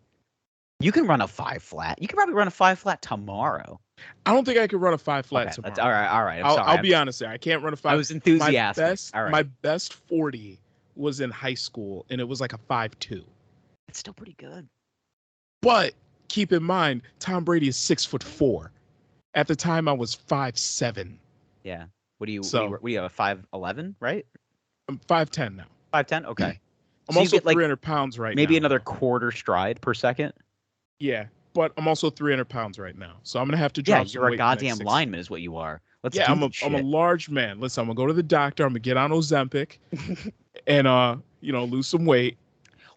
S2: You can run a 5 flat. You can probably run a 5 flat tomorrow.
S3: I don't think I could run a 5 flat
S2: Okay,
S3: tomorrow.
S2: that's all right. All right. I'm
S3: I'll,
S2: sorry.
S3: I'll be honest there. I can't run a 5.
S2: I was enthusiastic.
S3: My best,
S2: all right.
S3: my best 40 was in high school, and it was like a 5.2.
S2: It's still pretty good.
S3: But keep in mind, Tom Brady is 6'4". At the time, I was 5'7".
S2: Yeah. What do you?
S3: So-
S2: what do you have? 5'11", right?
S3: I'm 5'10" now.
S2: 5'10". Okay.
S3: I'm
S2: So you
S3: also
S2: get, like,
S3: 300 pounds right now.
S2: Maybe another
S3: though.
S2: quarter stride per second.
S3: Yeah, but I'm also 300 pounds right now, so I'm gonna have to
S2: Yeah,
S3: drop. some
S2: you're a
S3: weight the next
S2: goddamn
S3: 6
S2: lineman, is what you are. Let's
S3: Yeah,
S2: do
S3: I'm a
S2: this shit.
S3: large man. Listen, I'm gonna go to the doctor. I'm gonna get on Ozempic, and lose some weight.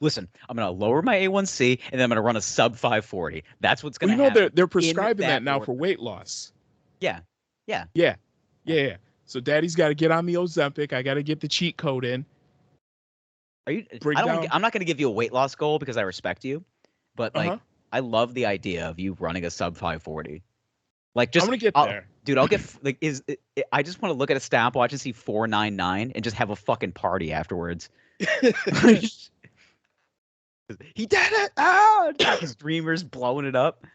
S2: Listen, I'm gonna lower my A1C and then I'm gonna run a sub 540. That's what's
S3: Well,
S2: gonna
S3: you know
S2: happen.
S3: they're prescribing that now
S2: order.
S3: for weight loss.
S2: Yeah.
S3: Yeah. So Daddy's got to get on the Ozempic. I got to get the cheat code in.
S2: Are you?
S3: Bring
S2: I don't.
S3: down-
S2: I'm not gonna give you a weight loss goal because I respect you, but like I love the idea of you running a sub 540. Like just
S3: I'm gonna get
S2: I'll-
S3: there.
S2: Dude, I'll get like I just want to look at a stopwatch and see 499 and just have a fucking party afterwards. He did it! Ah! Streamers blowing it up.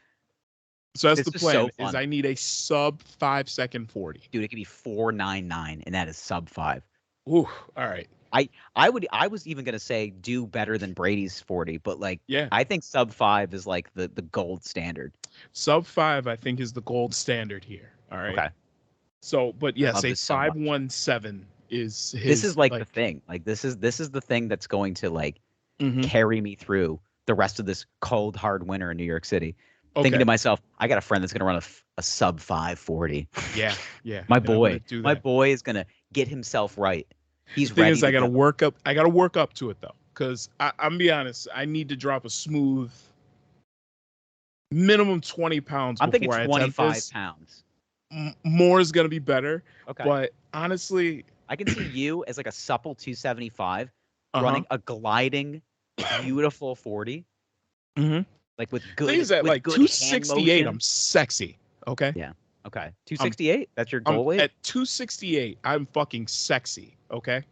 S3: So that's
S2: This
S3: the
S2: is
S3: plan.
S2: so
S3: Is
S2: fun.
S3: I need a sub 5 second 40.
S2: Dude, it could be 499 and that is sub 5.
S3: Ooh, all right.
S2: I was even gonna say do better than Brady's 40, but like
S3: Yeah.
S2: I think sub 5 is like the gold standard.
S3: Sub 5, I think, is the gold standard here. All right.
S2: Okay.
S3: So, but yes,
S2: love
S3: a
S2: this so much.
S3: 517 is his.
S2: This is like the thing. Like this is the thing that's going to like
S3: Mhm.
S2: carry me through the rest of this cold, hard winter in New York City.
S3: Okay.
S2: Thinking to myself, I got a friend that's gonna run a sub 540.
S3: Yeah.
S2: My
S3: And I'm
S2: boy,
S3: gonna do
S2: my
S3: that.
S2: boy is gonna get himself right. He's
S3: The thing
S2: ready.
S3: is, I
S2: to
S3: gotta
S2: go.
S3: work up. I gotta work up to it though, because I'm gonna be honest. I need to drop a smooth minimum 20 pounds.
S2: I'm thinking
S3: before I attempt
S2: 25
S3: this.
S2: pounds.
S3: More is gonna be better.
S2: Okay.
S3: But honestly,
S2: I can see you as like a supple 275
S3: Uh-huh.
S2: running a gliding, beautiful 40.
S3: Mhm.
S2: Like with good.
S3: thing is that
S2: with
S3: like
S2: good
S3: 268,
S2: hand
S3: I'm
S2: motion.
S3: sexy. Okay.
S2: Yeah. Okay. 268. That's your goal weight.
S3: At 268, I'm fucking sexy. Okay.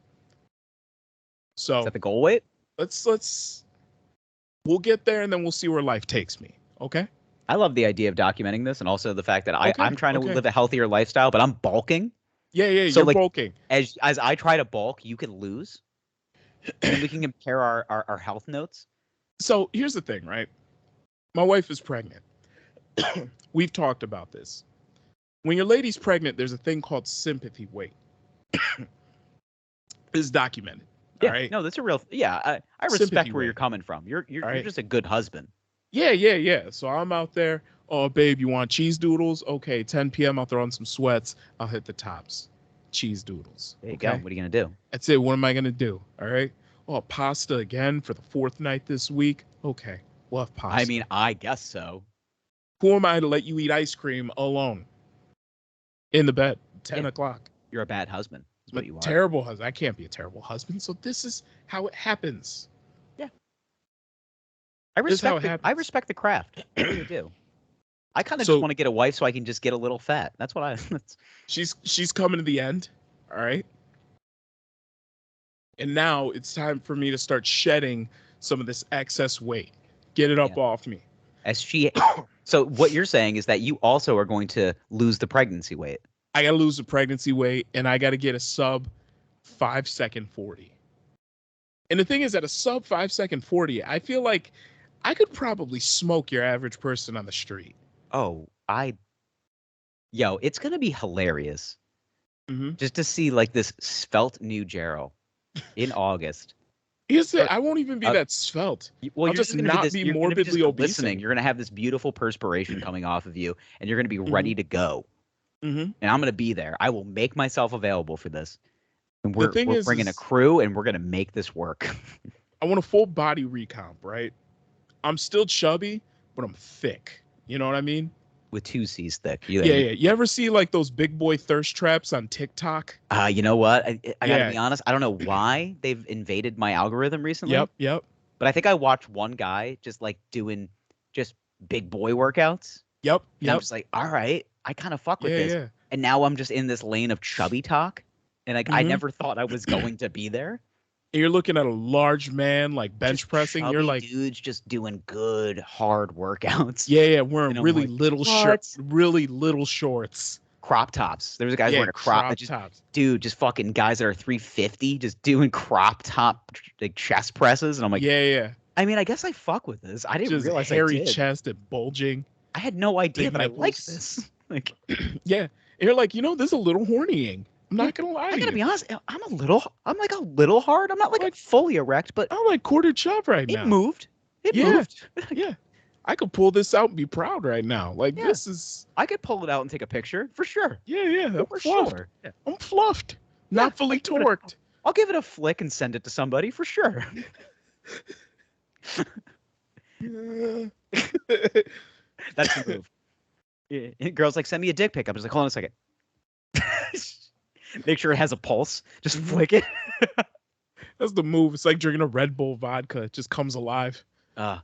S3: So
S2: Is that the goal weight?
S3: we'll get there and then we'll see where life takes me. Okay.
S2: I love the idea of documenting this, and also the fact that
S3: Okay,
S2: I'm trying to
S3: okay.
S2: live a healthier lifestyle, but I'm bulking.
S3: Yeah.
S2: So,
S3: You're
S2: like,
S3: bulking.
S2: As I try to bulk, you can lose, and then we can compare our health notes.
S3: So here's the thing, right? My wife is pregnant. We've talked about this. When your lady's pregnant, there's a thing called sympathy weight. It's documented.
S2: Yeah,
S3: all right.
S2: no, that's a real. Yeah, I
S3: Sympathy
S2: respect where
S3: weight.
S2: you're coming from. You're
S3: right.
S2: just a good husband.
S3: Yeah. So I'm out there. Oh, babe, you want cheese doodles? Okay, 10 p.m. I'll throw on some sweats. I'll hit the tops. Cheese doodles.
S2: There you
S3: okay?
S2: go. What are you gonna do?
S3: That's it. What am I gonna do? All right. Oh, pasta again for the 4th night this week. Okay, we'll have pasta.
S2: I mean, I guess so.
S3: Who am I to let you eat ice cream alone in the bed? 10 o'clock.
S2: You're a bad husband. Is
S3: I'm
S2: what
S3: a
S2: you are.
S3: terrible husband. I can't be a terrible husband. So this is how it happens.
S2: I
S3: This is how
S2: respect.
S3: it
S2: I
S3: happens.
S2: respect the craft. I really do. I kind of
S3: So-
S2: just want to get a wife so I can just get a little fat. That's what I. That's,
S3: She's coming to the end. All right. And now it's time for me to start shedding some of this excess weight. Get it up off me.
S2: as she. So what you're saying is that you also are going to lose the pregnancy weight.
S3: I got to lose the pregnancy weight and I got to get a sub 5 second 40. And the thing is, at a sub 5 second 40, I feel like I could probably smoke your average person on the street.
S2: Oh, Yo, it's gonna be hilarious
S3: Mm-hmm.
S2: just to see like this svelte new Jerryl in August.
S3: Here's the, I won't even be that svelte.
S2: Well,
S3: I'll
S2: you're
S3: just
S2: gonna
S3: not
S2: this,
S3: be
S2: you're gonna
S3: morbidly
S2: just
S3: obese.
S2: glistening. You're gonna have this beautiful perspiration coming off of you, and you're gonna be ready to go.
S3: Mm-hmm.
S2: And I'm gonna be there. I will make myself available for this. And
S3: The
S2: we're
S3: thing is
S2: bringing a crew, and we're gonna make this work.
S3: I want a full body recomp, right? I'm still chubby, but I'm thick. You know what I mean?
S2: With 2 C's thick.
S3: Yeah. You ever see like those big boy thirst traps on TikTok?
S2: You know what? I gotta
S3: Yeah.
S2: be honest. I don't know why they've invaded my algorithm recently.
S3: Yep.
S2: But I think I watched one guy just like doing just big boy workouts. And I'm just like, all right, I kind of fuck with this.
S3: Yeah.
S2: And now I'm just in this lane of chubby talk. And like I
S3: Mhm.
S2: never thought I was going to be there.
S3: and you're looking at a large man like bench
S2: just
S3: pressing. You're like,
S2: dudes just doing good hard workouts.
S3: yeah, wearing really
S2: like,
S3: little shirts, really little shorts,
S2: crop tops. There was a guy wearing a crop
S3: tops.
S2: Dude, just fucking guys that are 350, just doing crop top like chest presses, and I'm like,
S3: yeah.
S2: I mean, I guess I fuck with this. I didn't
S3: Just
S2: realize
S3: hairy
S2: I did.
S3: chest and bulging.
S2: I had no idea that I
S3: nipples.
S2: liked this. Like,
S3: yeah, and you're like, this is a little hornying. I'm not gonna lie.
S2: I gotta be honest. I'm like a little hard. I'm not like fully erect, but
S3: I'm like quarter chub right now.
S2: It moved.
S3: Yeah. I could pull this out and be proud right now. Like this is.
S2: I could pull it out and take a picture for sure.
S3: Yeah. I'm
S2: for
S3: fluffed.
S2: sure. Yeah.
S3: I'm fluffed. Not fully torqued.
S2: I'll give it a flick and send it to somebody for sure. That's the move. Yeah. Girls like, send me a dick pic. I'm just like, hold on a second. Make sure it has a pulse. Just flick it.
S3: That's the move. It's like drinking a Red Bull vodka. It just comes alive.
S2: Oh,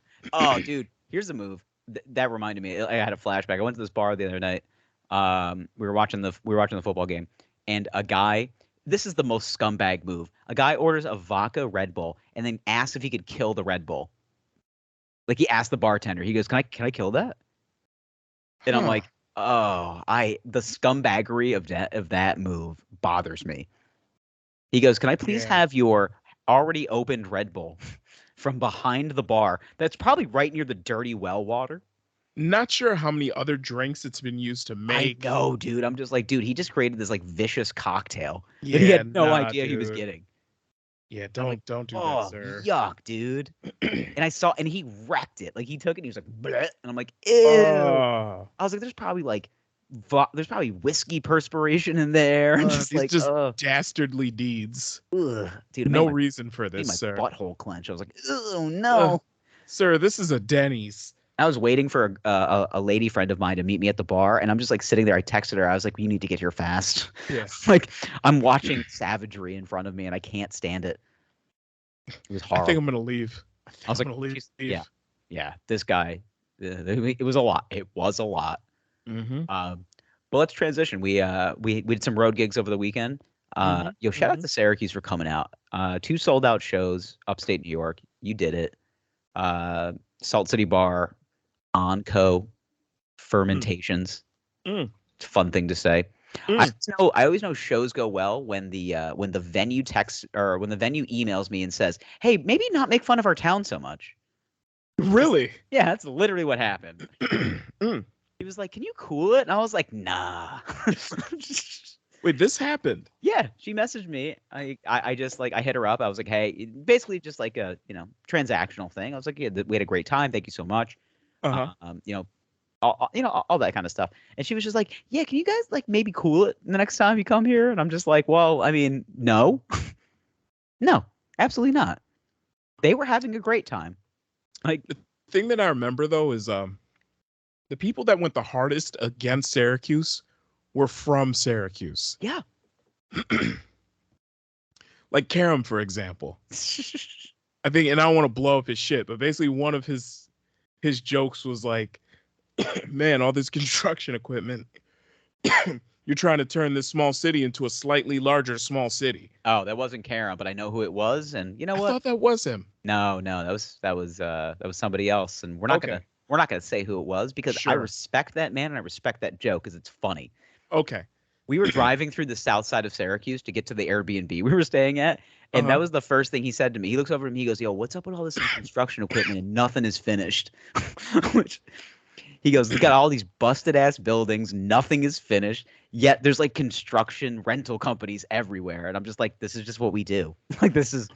S2: dude, here's the move. That reminded me. I had a flashback. I went to this bar the other night. We were watching the football game, and a guy. This is the most scumbag move. A guy orders a vodka Red Bull and then asks if he could kill the Red Bull. Like he asked the bartender. He goes, "Can I kill that?" And I'm like, "Oh, the scumbaggery of that move bothers me." He goes, "Can I please have your already opened Red Bull from behind the bar? That's probably right near the dirty well water."
S3: Not sure how many other drinks it's been used to make.
S2: I know, dude. I'm just like, dude, he just created this like vicious cocktail
S3: that
S2: he had no idea he was getting.
S3: Yeah, don't do that, sir.
S2: Yuck, dude. And he wrecked it. Like he took it and he was like, bleh. And I'm like, ew. I was like, there's probably whiskey perspiration in there. And just like,
S3: dastardly deeds.
S2: Ugh. Dude,
S3: no reason for this,
S2: made my
S3: sir.
S2: Butthole clench. I was like, oh no.
S3: Sir, this is a Denny's.
S2: I was waiting for a lady friend of mine to meet me at the bar, and I'm just like sitting there. I texted her. I was like, "You need to get here fast."
S3: Yeah.
S2: Like I'm watching savagery in front of me, and I can't stand it. It was horrible.
S3: I think I'm gonna leave.
S2: I was like,
S3: leave.
S2: Yeah. This guy. It was a lot. It was a lot.
S3: Mm-hmm.
S2: But let's transition. We did some road gigs over the weekend. Shout out to Syracuse for coming out. 2 sold out shows, upstate New York. You did it. Salt City Bar. Onco fermentations. It's a fun thing to say. I always know shows go well when the venue texts or when the venue emails me and says, "Hey, maybe not make fun of our town so much."
S3: Really?
S2: Yeah, that's literally what happened. He was like, "Can you cool it?" And I was like, "Nah."
S3: Wait, this happened?
S2: Yeah, she messaged me. I just like I hit her up. I was like, "Hey," basically just like a transactional thing. I was like, "Yeah, we had a great time. Thank you so much." All that kind of stuff. And she was just like, "Yeah, can you guys like maybe cool it the next time you come here?" And I'm just like, "Well, I mean, no, no, absolutely not." They were having a great time. Like
S3: the thing that I remember though is the people that went the hardest against Syracuse were from Syracuse.
S2: Yeah.
S3: Like Karam, for example. I think, and I don't want to blow up his shit, but basically one of his jokes was like, "Man, all this construction equipment, you're trying to turn this small city into a slightly larger small city."
S2: Oh, that wasn't Karen, but I know who it was, and you know what?
S3: I thought that was him.
S2: No, that was somebody else, and we're not gonna say who it was because I respect that man and I respect that joke because it's funny.
S3: Okay.
S2: We were driving through the south side of Syracuse to get to the Airbnb we were staying at, and that was the first thing he said to me. He looks over at me, he goes, "Yo, what's up with all this construction equipment and nothing is finished?" Which he goes, "We got all these busted ass buildings, nothing is finished, yet there's like construction rental companies everywhere." And I'm just like, this is just what we do. Like this is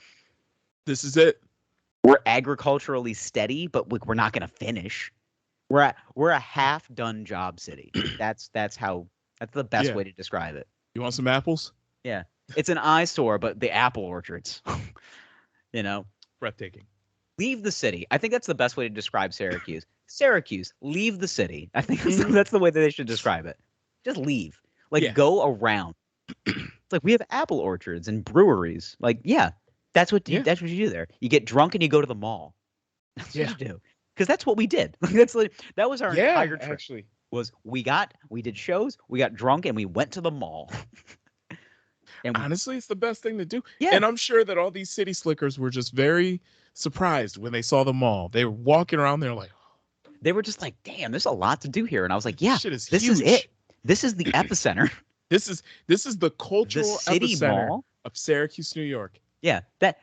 S3: it.
S2: We're agriculturally steady, but we're not gonna finish. We're a half done job city. That's the best way to describe it.
S3: You want some apples?
S2: Yeah. It's an eyesore, but the apple orchards.
S3: Breathtaking.
S2: Leave the city. I think that's the best way to describe Syracuse. Syracuse, leave the city. I think that's the way that they should describe it. Just leave. Like go around. It's like we have apple orchards and breweries. Like, yeah, that's what you do there. You get drunk and you go to the mall. That's what you do. Because that's what we did. That was our entire trip. Was we did shows, we got drunk, and we went to the mall. And
S3: honestly, it's the best thing to do.
S2: yeah,
S3: And I'm sure that all these city slickers were just very surprised when they saw the mall. They were walking around there like,
S2: they were just like, damn, there's a lot to do here. And I was like,
S3: this
S2: yeah,
S3: shit is
S2: this is
S3: huge.
S2: it. This is the epicenter.
S3: This is the cultural
S2: The city
S3: epicenter
S2: mall
S3: of Syracuse, New York.
S2: Yeah, that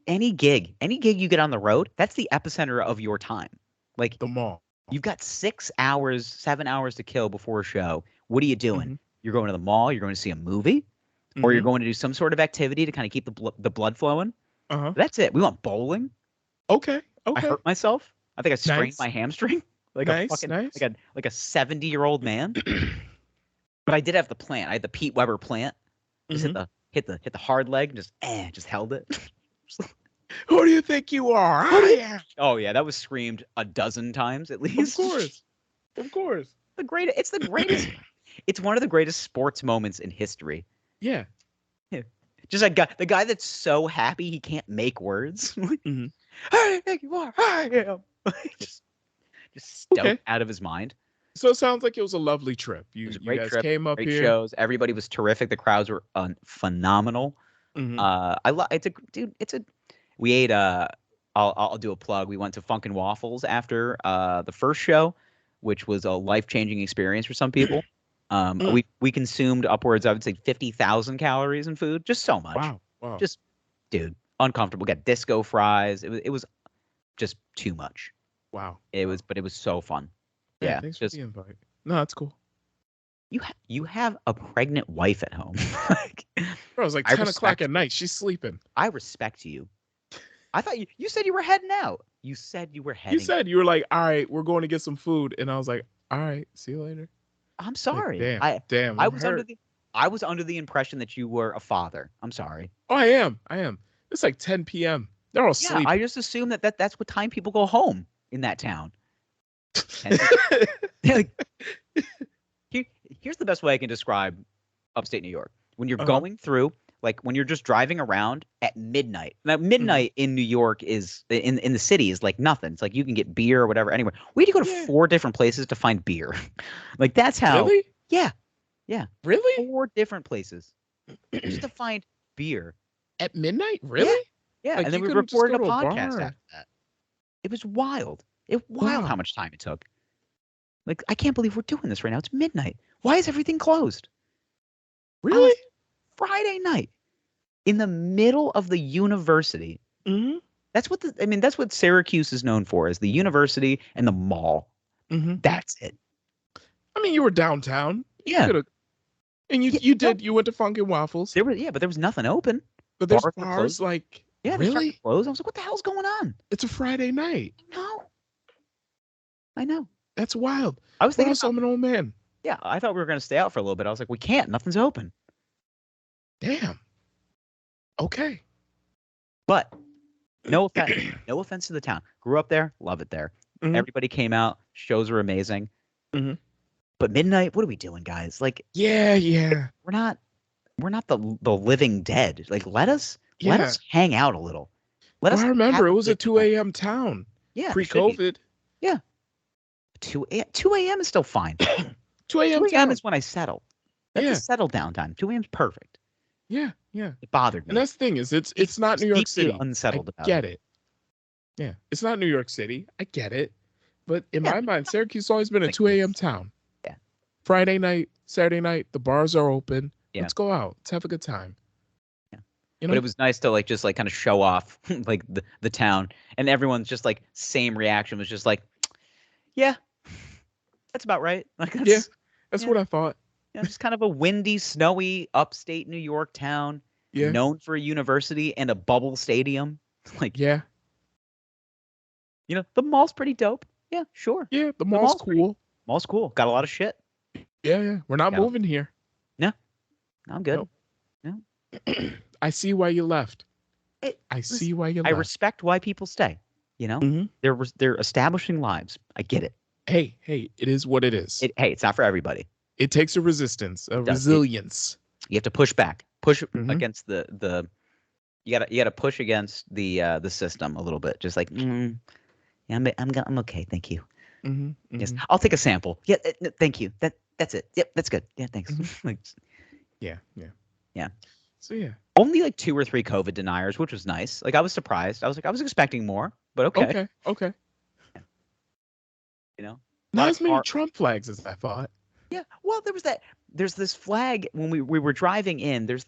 S2: any gig you get on the road, that's the epicenter of your time. Like
S3: The mall.
S2: you've got 6 hours, 7 hours to kill before a show. What are you doing?
S3: Mm-hmm.
S2: You're going to the mall. You're going to see a movie, or you're going to do some sort of activity to kind of keep the blood flowing.
S3: Uh-huh.
S2: That's it. We went bowling.
S3: Okay.
S2: I hurt myself. I think I sprained my hamstring like a fucking like a 70-year-old man. But I did have the plant. I had the Pete Weber plant. Just hit the hard leg. Just held it.
S3: Who do you think you are?
S2: Oh yeah, that was screamed a dozen times at least.
S3: Of course.
S2: It's the greatest. It's one of the greatest sports moments in history.
S3: Yeah.
S2: Just the guy that's so happy he can't make words.
S3: Mm-hmm.
S2: I think you are. I am. just stoked out of his mind.
S3: So it sounds like it was a lovely trip. You guys
S2: trip,
S3: came up
S2: great
S3: here.
S2: Shows. Everybody was terrific. The crowds were phenomenal.
S3: Mm-hmm.
S2: We ate I'll do a plug. We went to Funkin' Waffles after the first show, which was a life-changing experience for some people. We consumed upwards, I would say, 50,000 calories in food. Just so much.
S3: Wow.
S2: Just, dude, uncomfortable. We got disco fries. It was just too much.
S3: Wow.
S2: But it was so fun. Yeah.
S3: Thanks for the invite. No, that's cool.
S2: You have a pregnant wife at home.
S3: Bro, it was like 10 o'clock at night. She's sleeping.
S2: I respect you. I thought you said you were heading out. You said you were heading.
S3: You said you were like, all right, we're going to get some food, and I was like, all right, see you later.
S2: I'm sorry.
S3: Like, damn.
S2: I was under the impression that you were a father. I'm sorry.
S3: Oh, I am. It's like 10 p.m. They're all asleep.
S2: I just assume that's what time people go home in that town. Here's the best way I can describe upstate New York. When you're going through, like when you're just driving around at midnight. Now, midnight in New York is in the city is like nothing. It's like you can get beer or whatever anywhere. We had to go to 4 different places to find beer. Like that's how.
S3: Really?
S2: Yeah.
S3: Really?
S2: 4 different places just to find beer
S3: at midnight. Really?
S2: Yeah.
S3: Like,
S2: and then we recorded a podcast after that. It was wild. Wild how much time it took. Like I can't believe we're doing this right now. It's midnight. Why is everything closed?
S3: Really?
S2: Friday night in the middle of the university.
S3: Mm-hmm.
S2: That's what Syracuse is known for, is the university and the mall.
S3: Mm-hmm.
S2: That's it.
S3: I mean, you were downtown.
S2: Yeah.
S3: And you went to Funkin' Waffles.
S2: But there was nothing open.
S3: But there's bars like, really?
S2: Closed. I was like, what the hell's going on?
S3: It's a Friday night.
S2: I know.
S3: That's wild.
S2: I was thinking
S3: I'm an old man.
S2: Yeah, I thought we were going to stay out for a little bit. I was like, we can't. Nothing's open.
S3: Damn. Okay.
S2: But no offense to the town. Grew up there, love it there.
S3: Mm-hmm.
S2: Everybody came out. Shows were amazing.
S3: Mm-hmm.
S2: But midnight, what are we doing, guys? Like,
S3: yeah.
S2: We're not the living dead. Like, let us hang out a little. I
S3: remember it was a 2 a.m. town.
S2: Yeah.
S3: Pre-COVID.
S2: Yeah. 2 a.m. is still fine.
S3: 2 a.m.
S2: 2 a.m. is when I settle. That's a settle down time. 2 a.m. is perfect.
S3: Yeah.
S2: It bothered me.
S3: And that's the thing is, it's not New York City.
S2: Unsettled
S3: I get it. Yeah, it's not New York City. I get it. But in my mind, Syracuse has always been a 2 a.m. town.
S2: Yeah.
S3: Friday night, Saturday night, the bars are open.
S2: Yeah.
S3: Let's go out. Let's have a good time.
S2: Yeah.
S3: You know?
S2: But it was nice to just kind of show off like the town, and everyone's just like same reaction was just like, yeah, that's about right. Like
S3: that's what I thought.
S2: Yeah, just kind of a windy, snowy, upstate New York town.
S3: Yeah.
S2: Known for a university and a bubble stadium. Like,
S3: yeah.
S2: The mall's pretty dope. Yeah, sure.
S3: Yeah, the mall's cool.
S2: Mall's cool. Got a lot of shit.
S3: Yeah. We're not moving here.
S2: No, I'm good.
S3: Nope. No. I see why you left. I see why you left.
S2: I respect why people stay.
S3: Mm-hmm.
S2: They're establishing lives. I get it.
S3: Hey, it is what it is.
S2: It's not for everybody.
S3: It takes a resistance, resilience.
S2: You have to push back. Push against the you gotta push against the system a little bit. Just like, I'm okay, thank you.
S3: Mm-hmm.
S2: Yes, I'll take a sample. Yeah, thank you. That's it. Yep, that's good. Yeah, thanks.
S3: Yeah. yeah.
S2: Only like 2 or 3 COVID deniers, which was nice. Like I was surprised. I was expecting more, but okay.
S3: Okay.
S2: You know,
S3: Not as many Trump flags as I thought.
S2: Yeah. Well, there's this flag when we were driving in. There's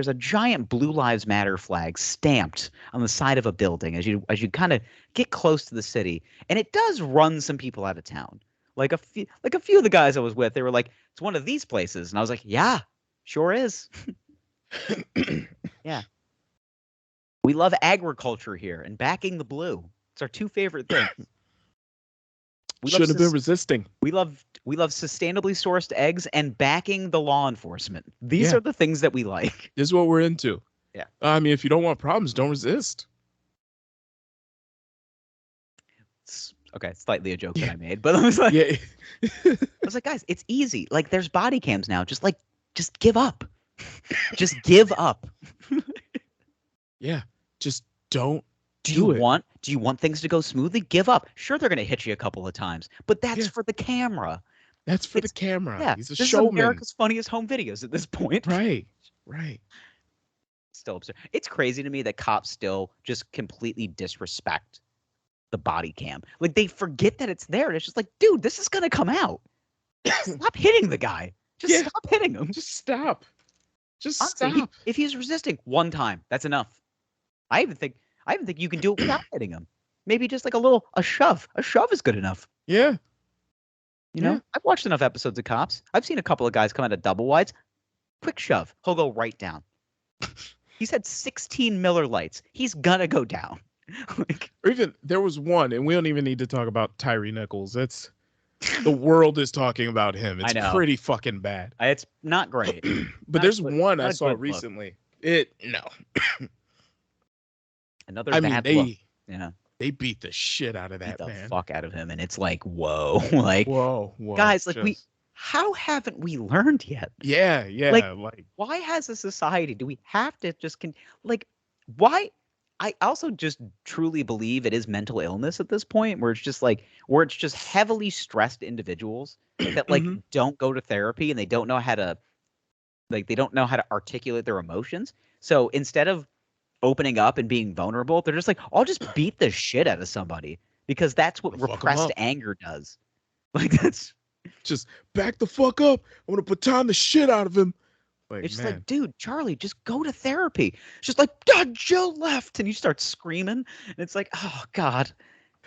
S2: a giant Blue Lives Matter flag stamped on the side of a building as you kind of get close to the city, and it does run some people out of town. Like a few of the guys I was with, they were like, "It's one of these places," and I was like, "Yeah, sure is." Yeah. We love agriculture here and backing the blue. It's our 2 favorite things.
S3: Should have been resisting.
S2: We love sustainably sourced eggs and backing the law enforcement. These are the things that we like.
S3: This is what we're into.
S2: Yeah.
S3: I mean, if you don't want problems, don't resist.
S2: Okay, slightly a joke that I made, but I was like, guys, it's easy. Like, there's body cams now. Just give up. Just give up.
S3: Yeah. Just don't.
S2: Do you want things to go smoothly? Give up. Sure, they're going to hit you a couple of times, but that's for the camera.
S3: That's for the camera.
S2: Yeah,
S3: he's a
S2: this
S3: showman.
S2: is America's Funniest Home Videos at this point.
S3: Right.
S2: Still absurd. It's crazy to me that cops still just completely disrespect the body cam. Like, they forget that it's there, and it's just like, dude, this is going to come out. Stop hitting the guy. Just stop hitting him.
S3: Just stop.
S2: Honestly,
S3: Stop.
S2: If he's resisting one time, that's enough. I even think you can do it without hitting him. Maybe just like a shove. A shove is good enough.
S3: Yeah.
S2: You know, I've watched enough episodes of Cops. I've seen a couple of guys come out of double wides. Quick shove. He'll go right down. He's had 16 Miller Lights. He's gonna go down.
S3: Or even there was one, and we don't even need to talk about Tyree Nichols. That's the world is talking about him. It's pretty fucking bad.
S2: It's not great.
S3: But there's one I saw recently.
S2: Another bad look. Yeah.
S3: They beat the shit out of that
S2: man.
S3: The
S2: fuck out of him, and it's like, whoa, like,
S3: whoa,
S2: guys, like how haven't we learned yet?
S3: Yeah.
S2: Like, why has a society? Do we have to just why? I also just truly believe it is mental illness at this point, where it's just heavily stressed individuals that don't go to therapy and they don't know how to articulate their emotions. So instead of opening up and being vulnerable, they're just like, I'll just beat the shit out of somebody because that's what repressed anger does. Like, that's
S3: just back the fuck up. I'm gonna baton the shit out of him.
S2: It's just like, dude, Charlie, just go to therapy. It's just like, God, Joe left, and you start screaming, and it's like, oh God,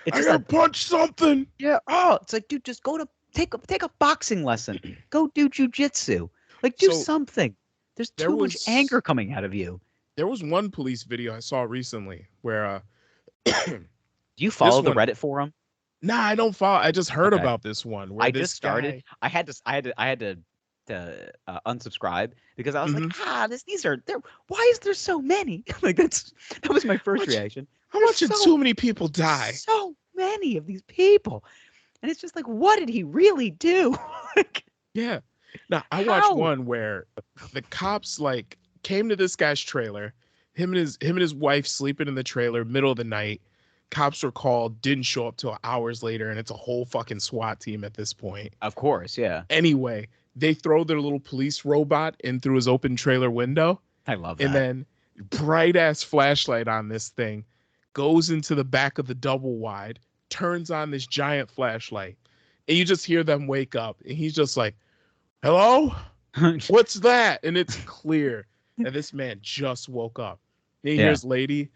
S3: I gotta punch something.
S2: Yeah. Oh, it's like, dude, just go to take a boxing lesson. Go do jujitsu. Like, do something. There's too much anger coming out of you.
S3: There was one police video I saw recently where
S2: do you follow the Reddit forum?
S3: Nah, I don't follow. I just heard about this one where
S2: I just started. I had to unsubscribe because I was like, why is there so many? Like, that was my first reaction.
S3: How much did so many people die?
S2: So many of these people. And it's just like, what did he really do?
S3: Yeah. Now, I watched one where the cops came to this guy's trailer, him and his wife sleeping in the trailer, middle of the night. Cops were called, didn't show up till hours later, and it's a whole fucking SWAT team at this point.
S2: Of course, yeah.
S3: Anyway, they throw their little police robot in through his open trailer window.
S2: I love that.
S3: And then bright ass flashlight on this thing, goes into the back of the double wide, turns on this giant flashlight, and you just hear them wake up, and he's just like, hello? What's that? And it's clear that this man just woke up. And he hears lady,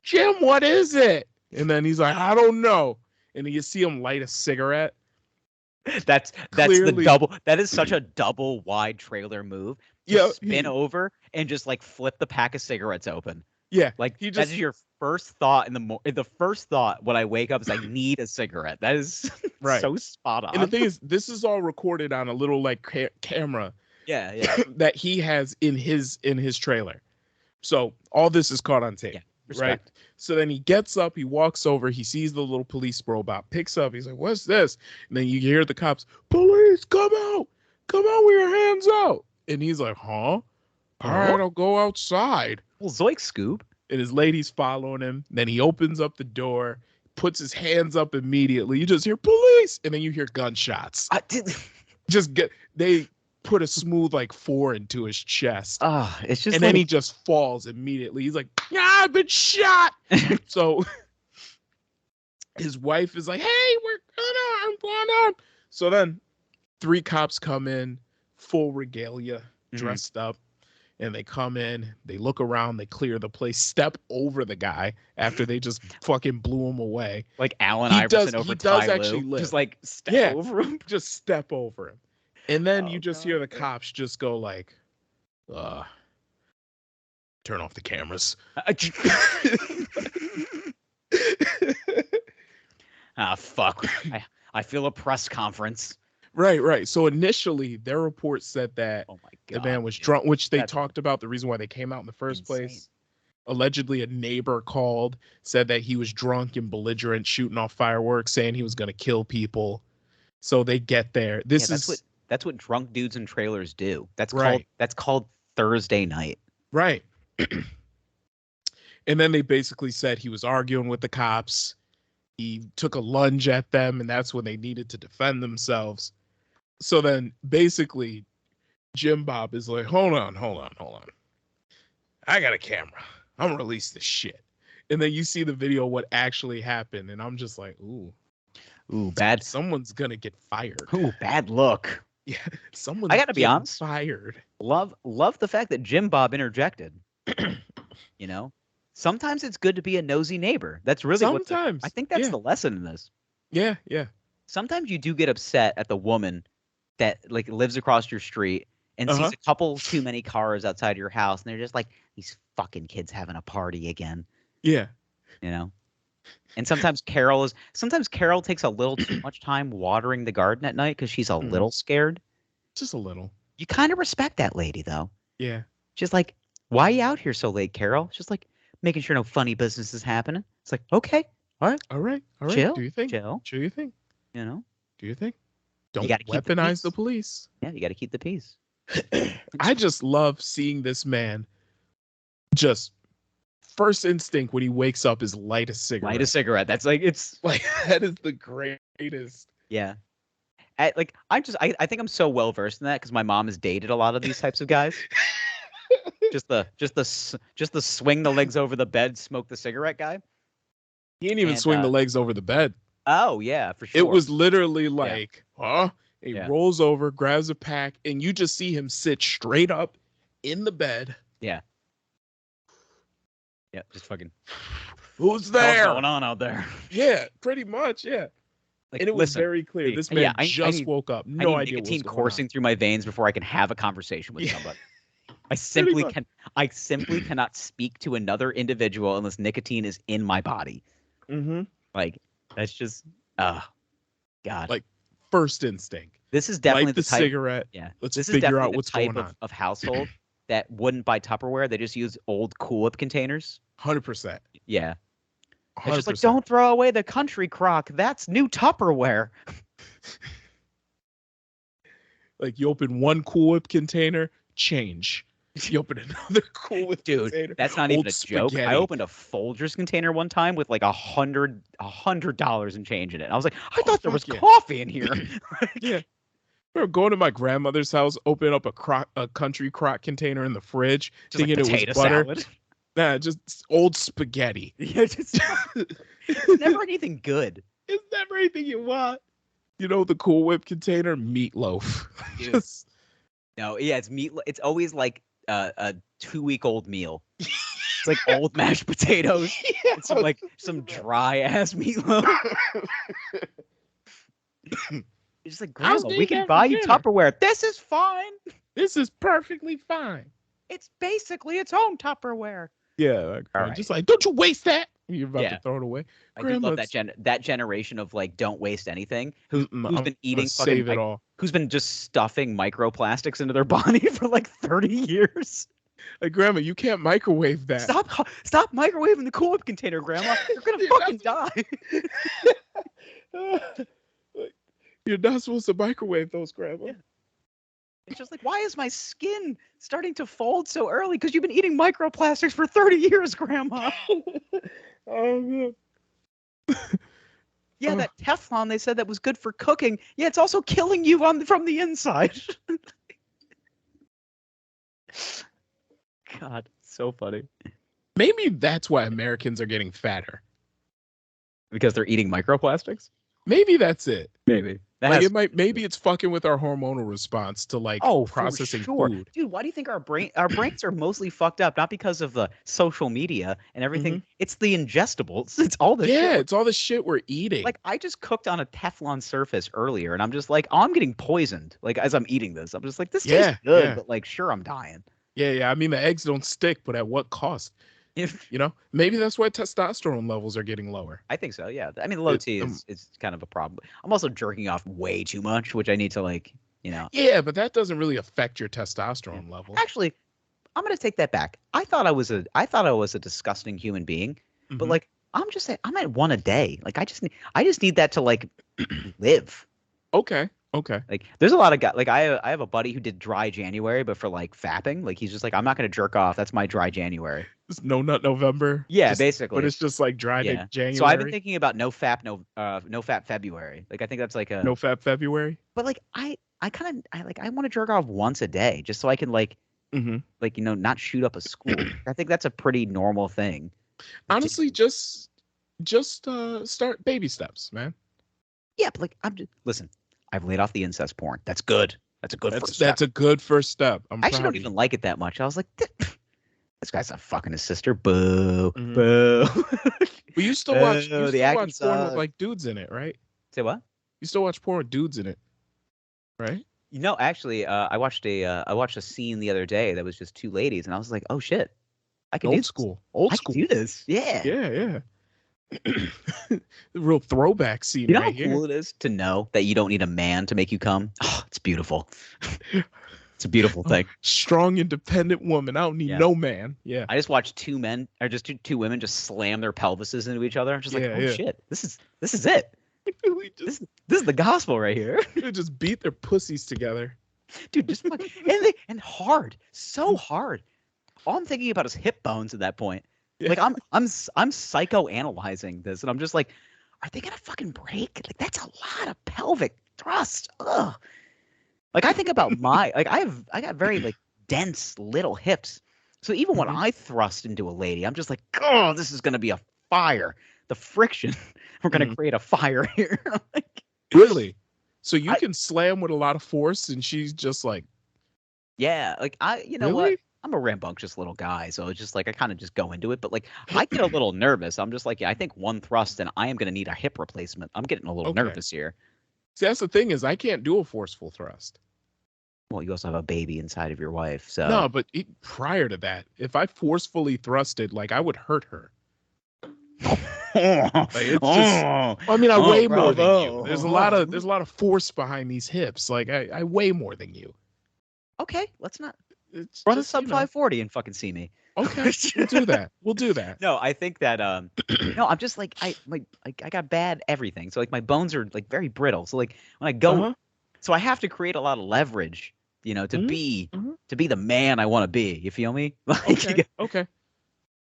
S3: Jim, what is it? And then he's like, I don't know. And then you see him light a cigarette.
S2: That's clearly the double. That is such a double wide trailer move.
S3: Yeah,
S2: spin over and just flip the pack of cigarettes open.
S3: Yeah,
S2: that is your first thought in the first thought when I wake up is I need a cigarette. That is so spot on.
S3: And the thing is, this is all recorded on a little camera.
S2: Yeah.
S3: That he has in his trailer. So all this is caught on tape. Yeah, right. So then he gets up, he walks over, he sees the little police robot, picks up, he's like, what's this? And then you hear the cops, police, come out with your hands out. And he's like, huh? All right, I'll go outside.
S2: Well, Zoink Scoop.
S3: And his lady's following him. Then he opens up the door, puts his hands up immediately. You just hear police, and then you hear gunshots. They put a smooth like 4 into his chest.
S2: It's just
S3: and then he just falls immediately. He's like, yeah, I've been shot. So his wife is like, hey, I'm going on. So then 3 cops come in, full regalia, dressed up. And they come in, they look around, they clear the place, step over the guy after they just fucking blew him away.
S2: Like Allen Iverson over Ty Lue.
S3: Actually live.
S2: Just like step over him.
S3: Just step over him. And then you just hear the cops just go like, turn off the cameras.
S2: Fuck. I feel a press conference.
S3: Right. So initially, their report said that the man was drunk, which they talked about the reason why they came out in the first place. Allegedly, a neighbor called, said that he was drunk and belligerent, shooting off fireworks, saying he was going to kill people. So they get there.
S2: That's what drunk dudes in trailers do. That's called Thursday night.
S3: Right. And then they basically said he was arguing with the cops. He took a lunge at them, and that's when they needed to defend themselves. So then basically Jim Bob is like, hold on. I got a camera. I'm gonna release this shit. And then you see the video of what actually happened, and I'm just like, ooh,
S2: bad.
S3: Someone's gonna get fired.
S2: Ooh, bad look.
S3: Yeah,
S2: I gotta be honest.
S3: Fired.
S2: Love the fact that Jim Bob interjected. Sometimes it's good to be a nosy neighbor. That's really I think that's the lesson in this.
S3: Yeah.
S2: Sometimes you do get upset at the woman that like lives across your street and sees a couple too many cars outside your house, and they're just like, these fucking kids having a party again.
S3: Yeah.
S2: And sometimes Carol takes a little too much time watering the garden at night because she's a little scared.
S3: Just a little.
S2: You kind of respect that lady though.
S3: Yeah.
S2: She's like, why are you out here so late, Carol? She's like, making sure no funny business is happening. It's like, okay. All right. Chill.
S3: Do you think?
S2: Chill.
S3: Do you think?
S2: Do
S3: you think? Don't
S2: weaponize
S3: the police.
S2: Yeah, you got to keep the peace.
S3: I just love seeing this man just first instinct when he wakes up is light a cigarette.
S2: That's like, it's
S3: like, that is the greatest.
S2: Yeah. I think I'm so well versed in that because my mom has dated a lot of these types of guys. just the swing the legs over the bed, smoke the cigarette guy.
S3: He didn't even swing the legs over the bed.
S2: Oh yeah, for sure.
S3: It was literally like, he rolls over, grabs a pack, and you just see him sit straight up in the bed.
S2: Yeah. Yeah, just fucking.
S3: Who's there?
S2: What's going on out there?
S3: Yeah, pretty much. Yeah.
S2: Like,
S3: and it was very clear. This man just woke up. No idea what's going on.
S2: Coursing through my veins before I can have a conversation with somebody. I simply cannot speak to another individual unless nicotine is in my body.
S3: Mm-hmm.
S2: Like, that's just, God.
S3: Like, first instinct.
S2: This is definitely
S3: Light the
S2: type,
S3: cigarette.
S2: Yeah.
S3: Let's
S2: this
S3: figure
S2: is
S3: out what's
S2: type
S3: going on.
S2: of household that wouldn't buy Tupperware. They just use old Cool Whip containers.
S3: 100%.
S2: Yeah.
S3: 100%.
S2: It's just like, don't throw away the country crock. That's new Tupperware.
S3: Like, you open one Cool Whip container, change. You open another Cool Whip container.
S2: That's not even a
S3: spaghetti.
S2: joke. I opened a Folgers container one time with like $100 and change in it. I was like, I thought there was coffee in here.
S3: Yeah. We were going to my grandmother's house, open up a country crock container in the fridge,
S2: just thinking
S3: like it was butter. Salad. Nah, just old spaghetti.
S2: Yeah, it's never anything good.
S3: It's never anything you want. You know, the Cool Whip container, meatloaf.
S2: It's meat. It's always like a 2-week-old meal. It's like old mashed potatoes. Yeah. It's some dry ass meatloaf. It's just like, Grandma, we can buy you Tupperware. This is fine.
S3: This is perfectly fine.
S2: It's basically its own Tupperware.
S3: Yeah,
S2: right.
S3: Just like, don't you waste that. You're about to throw it away.
S2: I do love that generation of like, don't waste anything. Who's been eating
S3: save it all.
S2: Who's been just stuffing microplastics into their body for like 30 years.
S3: Like, Grandma, you can't microwave that.
S2: Stop microwaving the Cool Whip container, Grandma. You're gonna fucking die.
S3: You're not supposed to microwave those, Grandma.
S2: Yeah. It's just like, why is my skin starting to fold so early? Because you've been eating microplastics for 30 years, Grandma.
S3: Oh, man.
S2: Yeah, that Teflon they said that was good for cooking. Yeah, it's also killing you from the inside. God, so funny.
S3: Maybe that's why Americans are getting fatter.
S2: Because they're eating microplastics?
S3: Maybe that's it.
S2: Maybe.
S3: Maybe it's fucking with our hormonal response to like processing food.
S2: Dude, why do you think our brains are mostly fucked up? Not because of the social media and everything.
S3: Mhm.
S2: It's the ingestibles. It's all the shit.
S3: Yeah, it's all the shit we're eating.
S2: Like, I just cooked on a Teflon surface earlier, and I'm just like, oh, I'm getting poisoned. Like, as I'm eating this, I'm just like, this tastes good, but like, sure, I'm dying.
S3: Yeah. I mean, the eggs don't stick, but at what cost? You know, maybe that's why testosterone levels are getting lower.
S2: I think so. Yeah. I mean, low T is kind of a problem. I'm also jerking off way too much, which I need to like, you know.
S3: Yeah, but that doesn't really affect your testosterone level.
S2: Actually, I'm gonna take that back. I thought I was a disgusting human being, but like, I'm just saying, I'm at one a day. Like, I just need that to like live.
S3: Okay.
S2: Like, there's a lot of guys. Like, I have a buddy who did dry January, but for like fapping. Like, he's just like, I'm not gonna jerk off. That's my dry January.
S3: It's no nut November.
S2: Yeah, basically.
S3: But it's just like dry January.
S2: So I've been thinking about no fap February. Like, I think that's like a
S3: no fap February.
S2: But like, I want to jerk off once a day just so I can like not shoot up a school. I think that's a pretty normal thing.
S3: Honestly, just start baby steps, man.
S2: Yeah, but like, listen. I've laid off the incest porn. That's good. That's a good first step.
S3: That's a good first step. I
S2: actually don't even like it that much. I was like, this guy's not fucking his sister. Boo. Boo.
S3: But you still watch porn
S2: sucks.
S3: with like dudes in it, right?
S2: Say what?
S3: You still watch porn with dudes in it, right?
S2: You know, actually, I watched a scene the other day that was just two ladies, and I was like, oh shit, I can do this.
S3: Old
S2: I
S3: school.
S2: can do this. Yeah.
S3: Yeah. The real throwback scene.
S2: You know
S3: right
S2: how cool it is to know that you don't need a man to make you come? Oh, it's beautiful. It's a beautiful thing.
S3: Strong, independent woman. I don't need no man. Yeah.
S2: I just watched two women just slam their pelvises into each other. I'm just like, shit, this is it. This is the gospel right here.
S3: They just beat their pussies together.
S2: Dude, just like, and hard. So hard. All I'm thinking about is hip bones at that point. Yeah. Like, I'm psychoanalyzing this, and I'm just like, are they gonna fucking break? Like, that's a lot of pelvic thrust. Ugh. Like, I think about I got very like dense little hips. So even when I thrust into a lady, I'm just like, oh, this is gonna be a fire. The friction, we're gonna create a fire here. Like,
S3: really? So you can slam with a lot of force, and she's just like,
S2: yeah, like you know what? I'm a rambunctious little guy, so it's just like I kind of just go into it. But like, I get a little nervous. I'm just like, I think one thrust and I am going to need a hip replacement. I'm getting a little nervous here.
S3: See, that's the thing is I can't do a forceful thrust.
S2: Well, you also have a baby inside of your wife, so
S3: no. But prior to that, if I forcefully thrusted, like I would hurt her. Like, it's just, I mean, I weigh more than you. There's a lot of force behind these hips. Like I weigh more than you.
S2: Okay, let's not. Run a sub 540 and fucking see me.
S3: Okay, we'll do that.
S2: No, I think that no, I'm just like I got bad everything. So like my bones are like very brittle. So like when I go, so I have to create a lot of leverage, you know, to be the man I want to be. You feel me? Like,
S3: okay.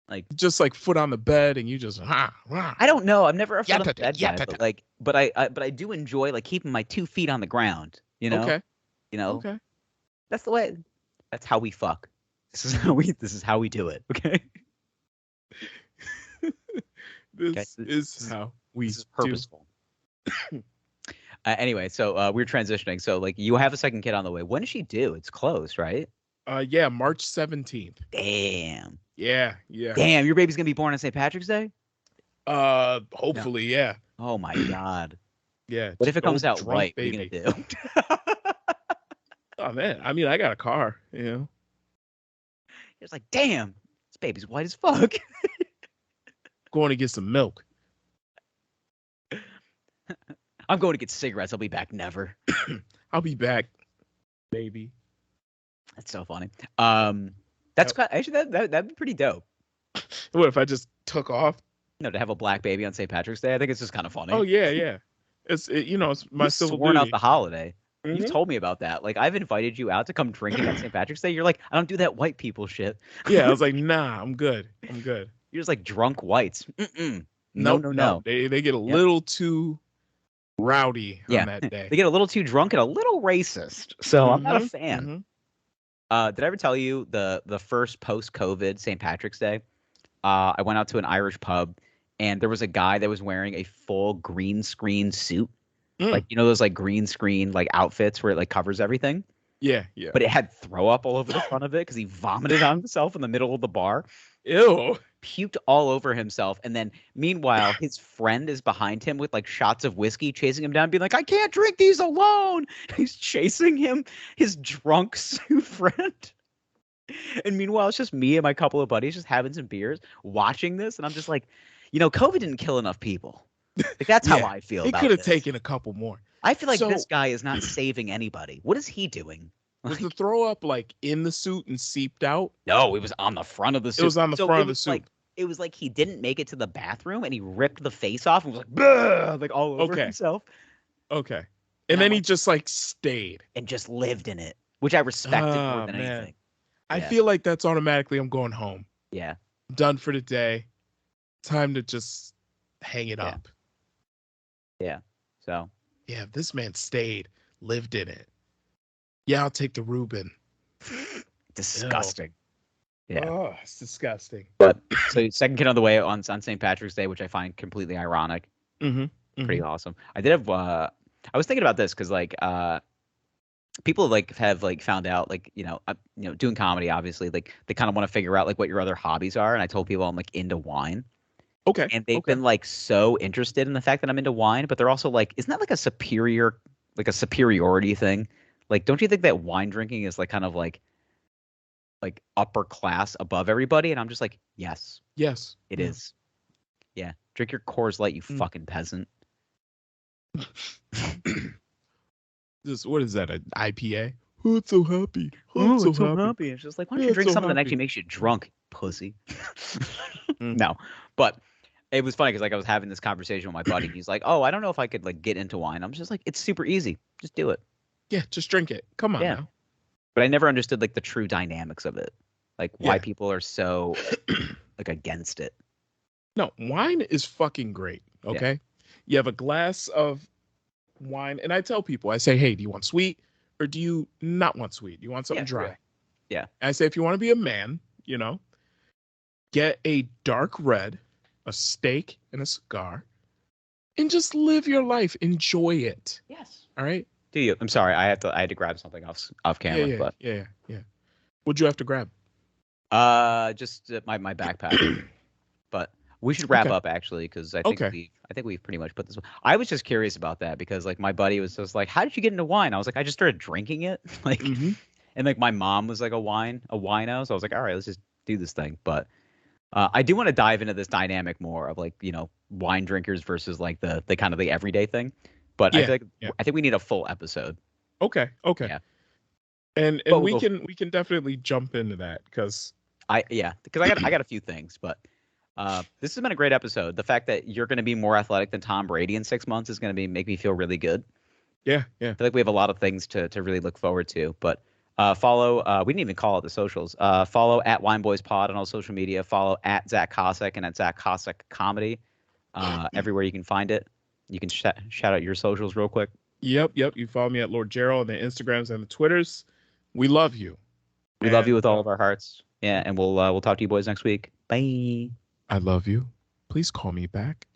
S2: Like
S3: just like foot on the bed and you just
S2: I don't know. I've never a foot on the bed guy, but I do enjoy like keeping my 2 feet on the ground. You know.
S3: Okay.
S2: You know.
S3: Okay.
S2: That's the way. That's how we fuck. This is how we do it. Okay.
S3: This is how we
S2: this is purposeful. Anyway, so we're transitioning. So like you have a second kid on the way. When does she due? It's close, right?
S3: Yeah, March 17th.
S2: Damn.
S3: Yeah.
S2: Damn, your baby's gonna be born on St. Patrick's Day?
S3: Hopefully, yeah.
S2: Oh my God.
S3: Yeah.
S2: What if it comes out white? What are you gonna do?
S3: Oh man, I mean, I got a car, you know.
S2: It's like, damn, this baby's white as fuck.
S3: Going to get some milk.
S2: I'm going to get cigarettes. I'll be back never.
S3: I'll be back, baby.
S2: That's so funny. That's quite, actually that'd be pretty dope.
S3: What if I just took off?
S2: No, to have a black baby on St. Patrick's Day. I think it's just kind of funny.
S3: Oh yeah. It's my civil
S2: sworn
S3: duty.
S2: out the holiday. You've told me about that. Like, I've invited you out to come drinking on St. Patrick's Day. You're like, I don't do that white people shit.
S3: Yeah, I was like, nah, I'm good.
S2: You're just like drunk whites. No.
S3: They get a little too rowdy on that day.
S2: They get a little too drunk and a little racist. So I'm not a fan. Did I ever tell you the first post-COVID St. Patrick's Day? I went out to an Irish pub, and there was a guy that was wearing a full green screen suit, like those like green screen like outfits where it like covers everything.
S3: Yeah.
S2: But it had throw up all over the front of it because he vomited on himself in the middle of the bar.
S3: Ew.
S2: Puked all over himself, and then meanwhile his friend is behind him with like shots of whiskey, chasing him down, being like, "I can't drink these alone." He's chasing him, his drunk Sioux friend. And meanwhile, it's just me and my couple of buddies just having some beers, watching this, and I'm just like, COVID didn't kill enough people. Like that's how I feel.
S3: It could have taken a couple more.
S2: I feel like this guy is not saving anybody. What is he doing?
S3: Was the throw up like in the suit and seeped out?
S2: No, it was on the front of the suit.
S3: It was on the front of the suit.
S2: It was like he didn't make it to the bathroom and he ripped the face off and was like all over himself.
S3: Okay. And then he just like stayed.
S2: And just lived in it, which I respected more than anything.
S3: I feel like that's automatically I'm going home.
S2: Yeah.
S3: Done for the day. Time to just hang it up.
S2: Yeah. So.
S3: Yeah, this man stayed, lived in it. Yeah, I'll take the Reuben.
S2: Disgusting. Yeah.
S3: Oh, it's disgusting.
S2: But so second kid on the way on St. Patrick's Day, which I find completely ironic. Pretty awesome. I did have I was thinking about this because like people like have like found out like doing comedy, obviously, like they kind of want to figure out like what your other hobbies are, and I told people I'm like into wine.
S3: Okay.
S2: And they've been like so interested in the fact that I'm into wine, but they're also like, isn't that like a superiority thing? Like, don't you think that wine drinking is like kind of like upper class above everybody? And I'm just like, yes, it is. Yeah. Drink your Coors Light, you fucking peasant.
S3: What is that? An IPA? Oh, it's so happy.
S2: I'm so happy. It's just like, why don't you drink something that actually makes you drunk, pussy? No, but it was funny because like I was having this conversation with my buddy. He's like, "Oh, I don't know if I could like get into wine." I'm just like, "It's super easy. Just do it."
S3: Yeah, just drink it. Come on now.
S2: But I never understood like the true dynamics of it, like why people are so like against it.
S3: No, wine is fucking great. Okay, you have a glass of wine, and I tell people, I say, "Hey, do you want sweet or do you not want sweet? Do you want something dry?"
S2: Yeah.
S3: And I say, if you want to be a man, get a dark red, a steak, and a cigar, and just live your life. Enjoy it.
S2: Yes.
S3: All right.
S2: Do you? I'm sorry. I had to grab something off camera.
S3: Yeah. What'd you have to grab?
S2: Just my backpack. But we should wrap up actually because I think we've pretty much put this. I was just curious about that because like my buddy was just like, "How did you get into wine?" I was like, "I just started drinking it." Like, and like my mom was like a wino, so I was like, "All right, let's just do this thing." But I do want to dive into this dynamic more of like wine drinkers versus like the kind of the everyday thing. But I think we need a full episode.
S3: Okay.
S2: Yeah.
S3: And we can definitely jump into that because
S2: I got a few things, but this has been a great episode. The fact that you're going to be more athletic than Tom Brady in 6 months is going to make me feel really good.
S3: Yeah.
S2: I feel like we have a lot of things to really look forward to. But follow. We didn't even call it the socials. Follow at WineBoysPod on all social media. Follow at Zach Cossack and at Zach Cossack Comedy. Everywhere you can find it. You can shout out your socials real quick.
S3: Yep. You follow me at Lord Jerryl on the Instagrams and the Twitters. We love you.
S2: We love you with all of our hearts. Yeah, and we'll talk to you boys next week. Bye.
S3: I love you. Please call me back.